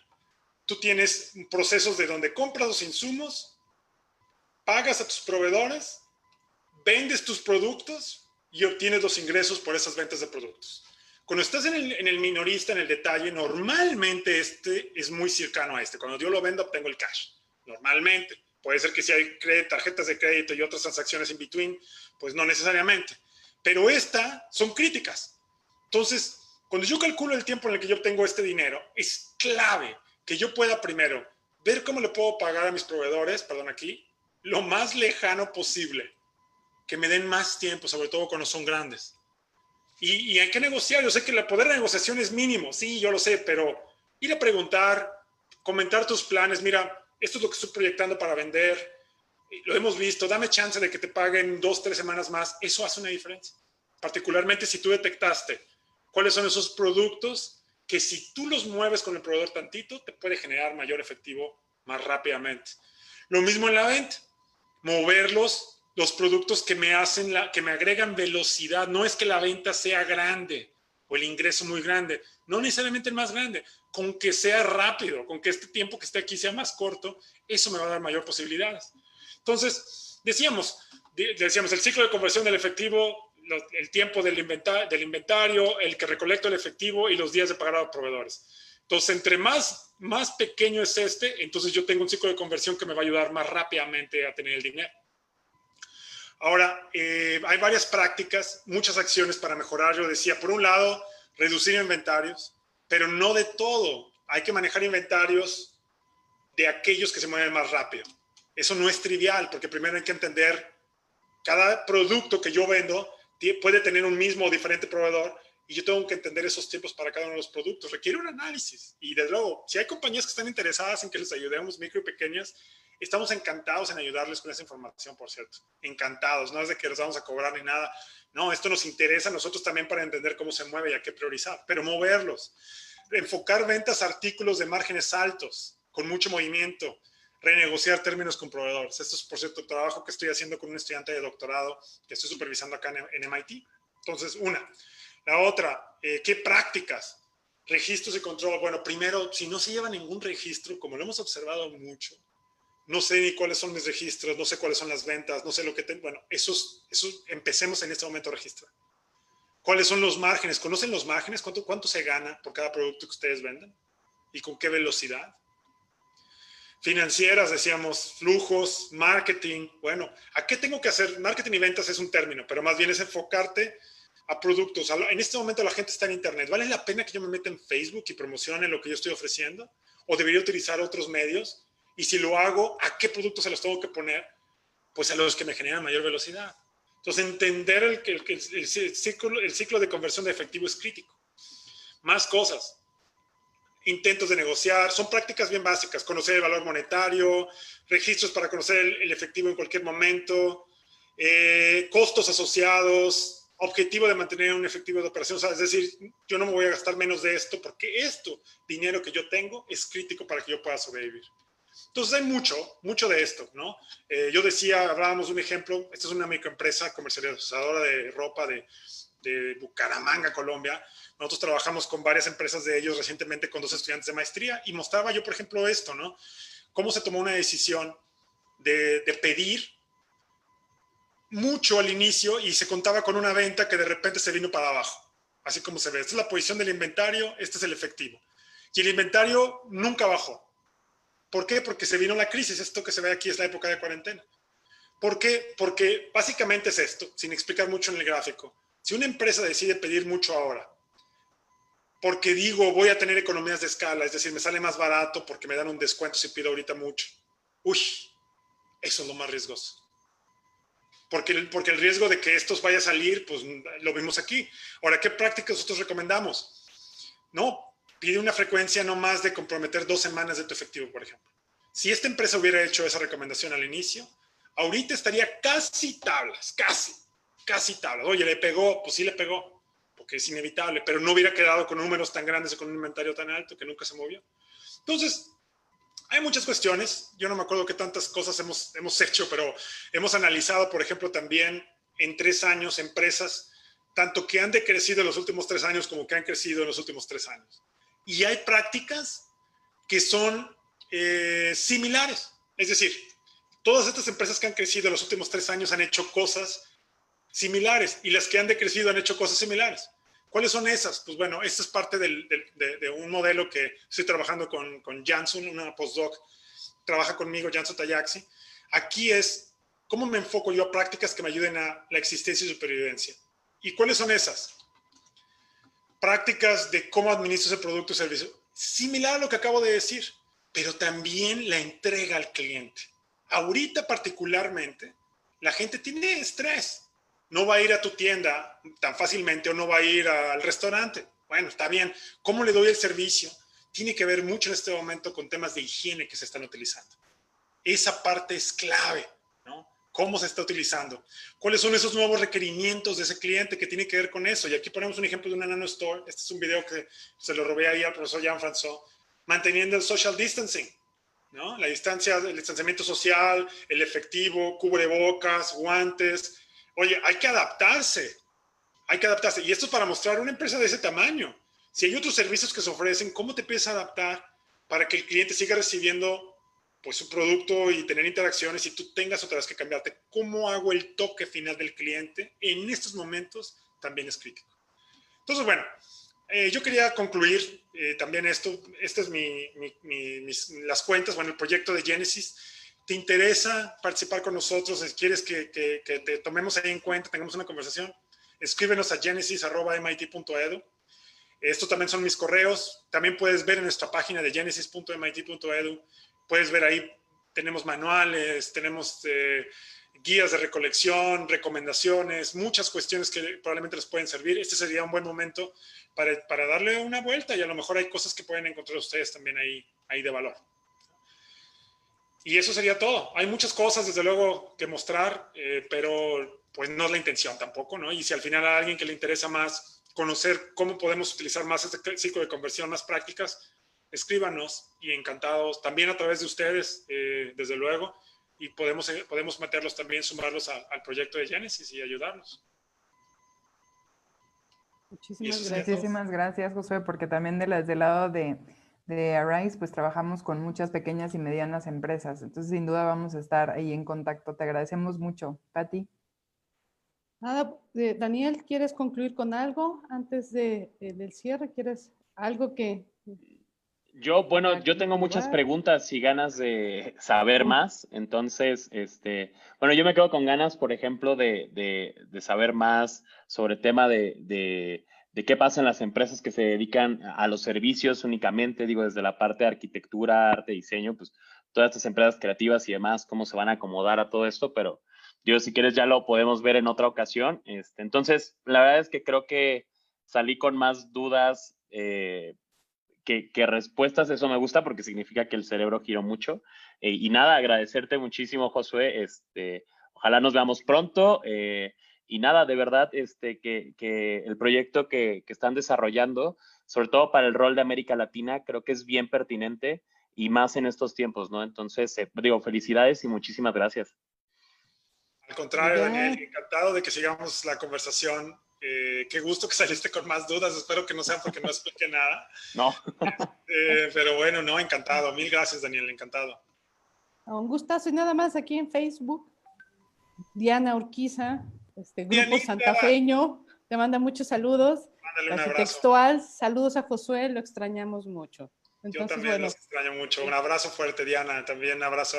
tú tienes procesos de donde compras los insumos, pagas a tus proveedores, vendes tus productos y obtienes los ingresos por esas ventas de productos. Cuando estás en el minorista, en el detalle, normalmente este es muy cercano a este. Cuando yo lo vendo, obtengo el cash. Normalmente. Puede ser que si hay tarjetas de crédito y otras transacciones in between, pues no necesariamente. Pero estas son críticas. Entonces, cuando yo calculo el tiempo en el que yo obtengo este dinero, es clave que yo pueda primero ver cómo le puedo pagar a mis proveedores, lo más lejano posible, que me den más tiempo, sobre todo cuando son grandes. ¿Y hay que negociar? Yo sé que el poder de negociación es mínimo, sí, yo lo sé, pero ir a preguntar, comentar tus planes, mira, esto es lo que estoy proyectando para vender, lo hemos visto, dame chance de que te paguen 2, 3 semanas más, eso hace una diferencia. Particularmente si tú detectaste cuáles son esos productos que si tú los mueves con el proveedor tantito, te puede generar mayor efectivo más rápidamente. Lo mismo en la venta, mover los productos que me agregan velocidad. No es que la venta sea grande o el ingreso muy grande, no necesariamente el más grande, con que sea rápido, con que este tiempo que esté aquí sea más corto, eso me va a dar mayor posibilidades. Entonces, decíamos el ciclo de conversión del efectivo, el tiempo del inventario, el que recolecto el efectivo y los días de pagar a los proveedores. Entonces, entre más pequeño es entonces yo tengo un ciclo de conversión que me va a ayudar más rápidamente a tener el dinero. Ahora, hay varias prácticas, muchas acciones para mejorar. Yo decía, por un lado, reducir inventarios, pero no de todo. Hay que manejar inventarios de aquellos que se mueven más rápido. Eso no es trivial, porque primero hay que entender cada producto que yo vendo puede tener un mismo o diferente proveedor y yo tengo que entender esos tiempos para cada uno de los productos. Requiere un análisis. Y desde luego, si hay compañías que están interesadas en que les ayudemos, micro y pequeñas, estamos encantados en ayudarles con esa información, por cierto. Encantados. No es de que les vamos a cobrar ni nada. No, esto nos interesa a nosotros también para entender cómo se mueve y a qué priorizar. Pero moverlos. Enfocar ventas a artículos de márgenes altos, con mucho movimiento. Renegociar términos con proveedores. Esto es, por cierto, trabajo que estoy haciendo con un estudiante de doctorado que estoy supervisando acá en MIT. Entonces, una. La otra, ¿qué prácticas? Registros y control. Bueno, primero, si no se lleva ningún registro, como lo hemos observado mucho, no sé ni cuáles son mis registros, no sé cuáles son las ventas, no sé lo que tengo. Bueno, eso empecemos en este momento a registrar. ¿Cuáles son los márgenes? ¿Conocen los márgenes? ¿Cuánto se gana por cada producto que ustedes venden? ¿Y con qué velocidad? Financieras, decíamos, flujos, marketing. Bueno, ¿a qué tengo que hacer? Marketing y ventas es un término, pero más bien es enfocarte a productos. En este momento la gente está en internet. ¿Vale la pena que yo me meta en Facebook y promocione lo que yo estoy ofreciendo? ¿O debería utilizar otros medios? Y si lo hago, ¿a qué productos se los tengo que poner? Pues a los que me generan mayor velocidad. Entonces, entender el ciclo de conversión de efectivo es crítico. Más cosas. Intentos de negociar. Son prácticas bien básicas. Conocer el valor monetario, registros para conocer el efectivo en cualquier momento, costos asociados, objetivo de mantener un efectivo de operación, o sea, es decir, yo no me voy a gastar menos de esto porque dinero que yo tengo, es crítico para que yo pueda sobrevivir. Entonces hay mucho de esto, ¿no? Yo decía, hablábamos de un ejemplo, esta es una microempresa comercializadora de ropa de Bucaramanga, Colombia. Nosotros trabajamos con varias empresas de ellos recientemente con 2 estudiantes de maestría y mostraba yo, por ejemplo, esto, ¿no? Cómo se tomó una decisión de pedir mucho al inicio y se contaba con una venta que de repente se vino para abajo, así como se ve. Esta es la posición del inventario, este es el efectivo. Y el inventario nunca bajó. ¿Por qué? Porque se vino la crisis. Esto que se ve aquí es la época de cuarentena. ¿Por qué? Porque básicamente es esto, sin explicar mucho en el gráfico. Si una empresa decide pedir mucho ahora, porque digo voy a tener economías de escala, es decir, me sale más barato porque me dan un descuento si pido ahorita mucho. Uy, eso es lo más riesgoso. Porque el riesgo de que esto vaya a salir, pues lo vimos aquí. Ahora, ¿qué prácticas nosotros recomendamos? No, pide una frecuencia no más de comprometer 2 semanas de tu efectivo, por ejemplo. Si esta empresa hubiera hecho esa recomendación al inicio, ahorita estaría casi tablas, casi tablas. Oye, ¿le pegó? Pues sí le pegó, porque es inevitable, pero no hubiera quedado con números tan grandes y con un inventario tan alto que nunca se movió. Entonces, hay muchas cuestiones. Yo no me acuerdo qué tantas cosas hemos hecho, pero hemos analizado, por ejemplo, también en 3 años empresas, tanto que han decrecido en los últimos 3 años como que han crecido en los últimos 3 años. Y hay prácticas que son similares. Es decir, todas estas empresas que han crecido en los últimos 3 años han hecho cosas similares y las que han decrecido han hecho cosas similares. ¿Cuáles son esas? Pues bueno, esta es parte de un modelo que estoy trabajando con Jansun, una postdoc, trabaja conmigo, Jansun Tayaxi. Aquí es cómo me enfoco yo a prácticas que me ayuden a la existencia y supervivencia. ¿Y cuáles son esas? Prácticas de cómo administro ese producto o servicio. Similar a lo que acabo de decir, pero también la entrega al cliente. Ahorita particularmente, la gente tiene estrés. No va a ir a tu tienda tan fácilmente o no va a ir al restaurante. Bueno, está bien. ¿Cómo le doy el servicio? Tiene que ver mucho en este momento con temas de higiene que se están utilizando. Esa parte es clave, ¿no? ¿Cómo se está utilizando? ¿Cuáles son esos nuevos requerimientos de ese cliente que tiene que ver con eso? Y aquí ponemos un ejemplo de una nano store. Este es un video que se lo robé ahí al profesor Jean-François. Manteniendo el social distancing, ¿no? La distancia, el distanciamiento social, el efectivo, cubrebocas, guantes. Oye, hay que adaptarse. Y esto es para mostrar una empresa de ese tamaño. Si hay otros servicios que se ofrecen, ¿cómo te empiezas a adaptar para que el cliente siga recibiendo pues, su producto y tener interacciones y tú tengas otra vez que cambiarte? ¿Cómo hago el toque final del cliente? En estos momentos también es crítico. Entonces, bueno, yo quería concluir también esto. Este es las cuentas, bueno, el proyecto de Genesis. ¿Te interesa participar con nosotros? ¿Quieres que te tomemos ahí en cuenta, tengamos una conversación? Escríbenos a genesis@mit.edu. Estos también son mis correos. También puedes ver en nuestra página de genesis.mit.edu. Puedes ver ahí, tenemos manuales, tenemos guías de recolección, recomendaciones, muchas cuestiones que probablemente les pueden servir. Este sería un buen momento para darle una vuelta y a lo mejor hay cosas que pueden encontrar ustedes también ahí de valor. Y eso sería todo. Hay muchas cosas, desde luego, que mostrar, pero pues no es la intención tampoco, ¿no? Y si al final a alguien que le interesa más conocer cómo podemos utilizar más este ciclo de conversión, más prácticas, escríbanos y encantados, también a través de ustedes, desde luego, y podemos meterlos también, sumarlos al proyecto de Genesis y ayudarnos. Muchísimas gracias, Josué, porque también del lado de Arise, pues trabajamos con muchas pequeñas y medianas empresas. Entonces, sin duda vamos a estar ahí en contacto. Te agradecemos mucho. Pati. Nada, Daniel, ¿quieres concluir con algo antes del cierre? ¿Quieres algo que... Yo tengo muchas preguntas y ganas de saber más. Entonces, yo me quedo con ganas, por ejemplo, de saber más sobre el tema de qué pasa en las empresas que se dedican a los servicios únicamente, digo, desde la parte de arquitectura, arte, diseño, pues todas estas empresas creativas y demás, cómo se van a acomodar a todo esto, pero yo, si quieres, ya lo podemos ver en otra ocasión. Entonces, la verdad es que creo que salí con más dudas que respuestas. Eso me gusta porque significa que el cerebro giró mucho. Y nada, agradecerte muchísimo, Josué. Ojalá nos veamos pronto. Y nada, de verdad, que el proyecto que están desarrollando, sobre todo para el rol de América Latina, creo que es bien pertinente y más en estos tiempos, ¿no? Entonces, felicidades y muchísimas gracias. Al contrario, Daniel, encantado de que sigamos la conversación. Qué gusto que saliste con más dudas. Espero que no sean porque no expliqué nada. No. Pero bueno, no, encantado. Mil gracias, Daniel, encantado. Un gustazo. Y nada más aquí en Facebook, Diana Urquiza, Grupo Dianita. Santafeño, te manda muchos saludos. Mándale un abrazo. Textual, saludos a Josué, lo extrañamos mucho. Entonces, yo también los extraño mucho. Un abrazo fuerte, Diana. También un abrazo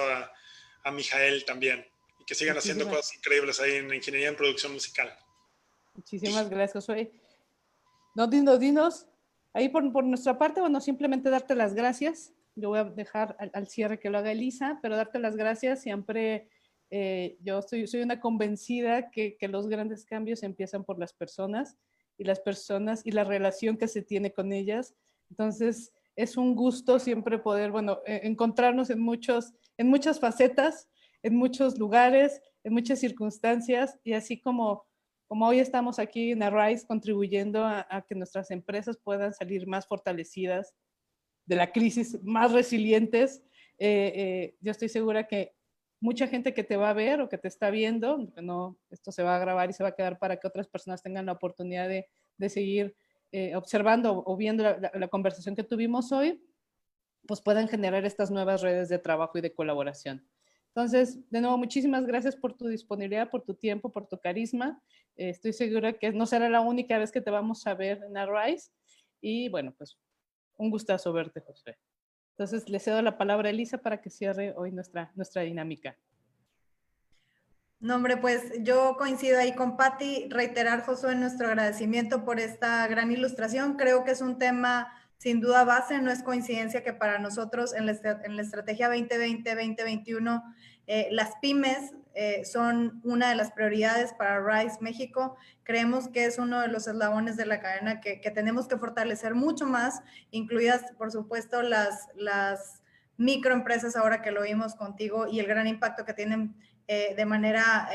a Mijael también. Y que sigan haciendo cosas increíbles ahí en Ingeniería en Producción Musical. Muchísimas gracias, Josué. No, dinos, ahí por nuestra parte, bueno, simplemente darte las gracias. Yo voy a dejar al cierre que lo haga Elisa, pero darte las gracias. Siempre yo soy una convencida que los grandes cambios empiezan por las personas y la relación que se tiene con ellas. Entonces, es un gusto siempre poder, encontrarnos en muchas facetas, en muchos lugares, en muchas circunstancias, y así como hoy estamos aquí en Arise contribuyendo a que nuestras empresas puedan salir más fortalecidas de la crisis, más resilientes. Yo estoy segura que mucha gente que te va a ver o que te está viendo, esto se va a grabar y se va a quedar para que otras personas tengan la oportunidad de seguir observando o viendo la conversación que tuvimos hoy, pues puedan generar estas nuevas redes de trabajo y de colaboración. Entonces, de nuevo, muchísimas gracias por tu disponibilidad, por tu tiempo, por tu carisma. Estoy segura que no será la única vez que te vamos a ver en Arise. Y bueno, pues un gustazo verte, Josué. Entonces, le cedo la palabra a Elisa para que cierre hoy nuestra dinámica. No, hombre, pues yo coincido ahí con Pati. Reiterar, Josué, nuestro agradecimiento por esta gran ilustración. Creo que es un tema sin duda base, no es coincidencia que para nosotros en la estrategia 2020-2021 las pymes son una de las prioridades para Rise México. Creemos que es uno de los eslabones de la cadena que tenemos que fortalecer mucho más, incluidas, por supuesto, las microempresas, ahora que lo vimos contigo, y el gran impacto que tienen de manera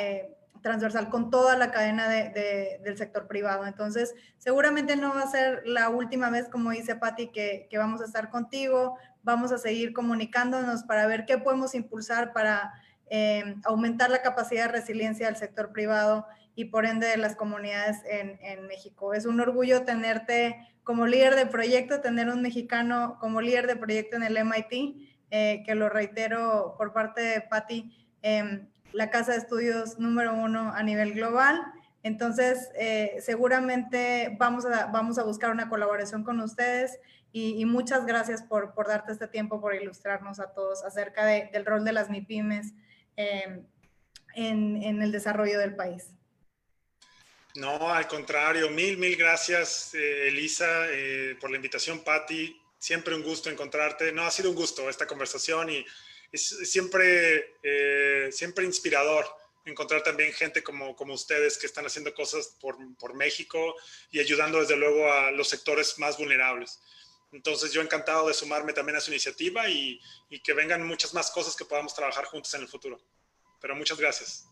transversal con toda la cadena del sector privado. Entonces, seguramente no va a ser la última vez, como dice Pati, que vamos a estar contigo. Vamos a seguir comunicándonos para ver qué podemos impulsar para aumentar la capacidad de resiliencia del sector privado y por ende de las comunidades en México. Es un orgullo tenerte como líder de proyecto, tener un mexicano como líder de proyecto en el MIT, que lo reitero por parte de Pati, la casa de estudios número 1 a nivel global. Entonces, seguramente vamos a buscar una colaboración con ustedes y muchas gracias por darte este tiempo, por ilustrarnos a todos acerca del rol de las MIPYMES en el desarrollo del país. No, al contrario, mil gracias, Elisa, por la invitación, Pati. Siempre un gusto encontrarte. No, ha sido un gusto esta conversación y es siempre inspirador encontrar también gente como ustedes que están haciendo cosas por México y ayudando desde luego a los sectores más vulnerables. Entonces yo encantado de sumarme también a su iniciativa y que vengan muchas más cosas que podamos trabajar juntos en el futuro. Pero muchas gracias.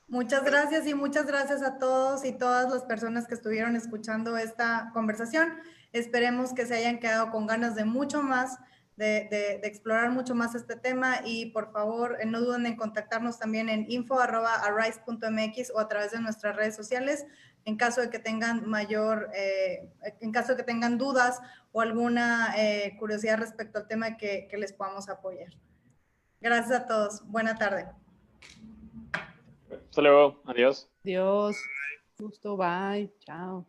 Muchas gracias y muchas gracias a todos y todas las personas que estuvieron escuchando esta conversación. Esperemos que se hayan quedado con ganas de mucho más, de explorar mucho más este tema y por favor no duden en contactarnos también en info@arise.mx o a través de nuestras redes sociales en caso de que tengan en caso de que tengan dudas o alguna curiosidad respecto al tema que les podamos apoyar. Gracias a todos. Buena tarde. Hasta luego. Adiós. Adiós. Gusto. Bye. Chao.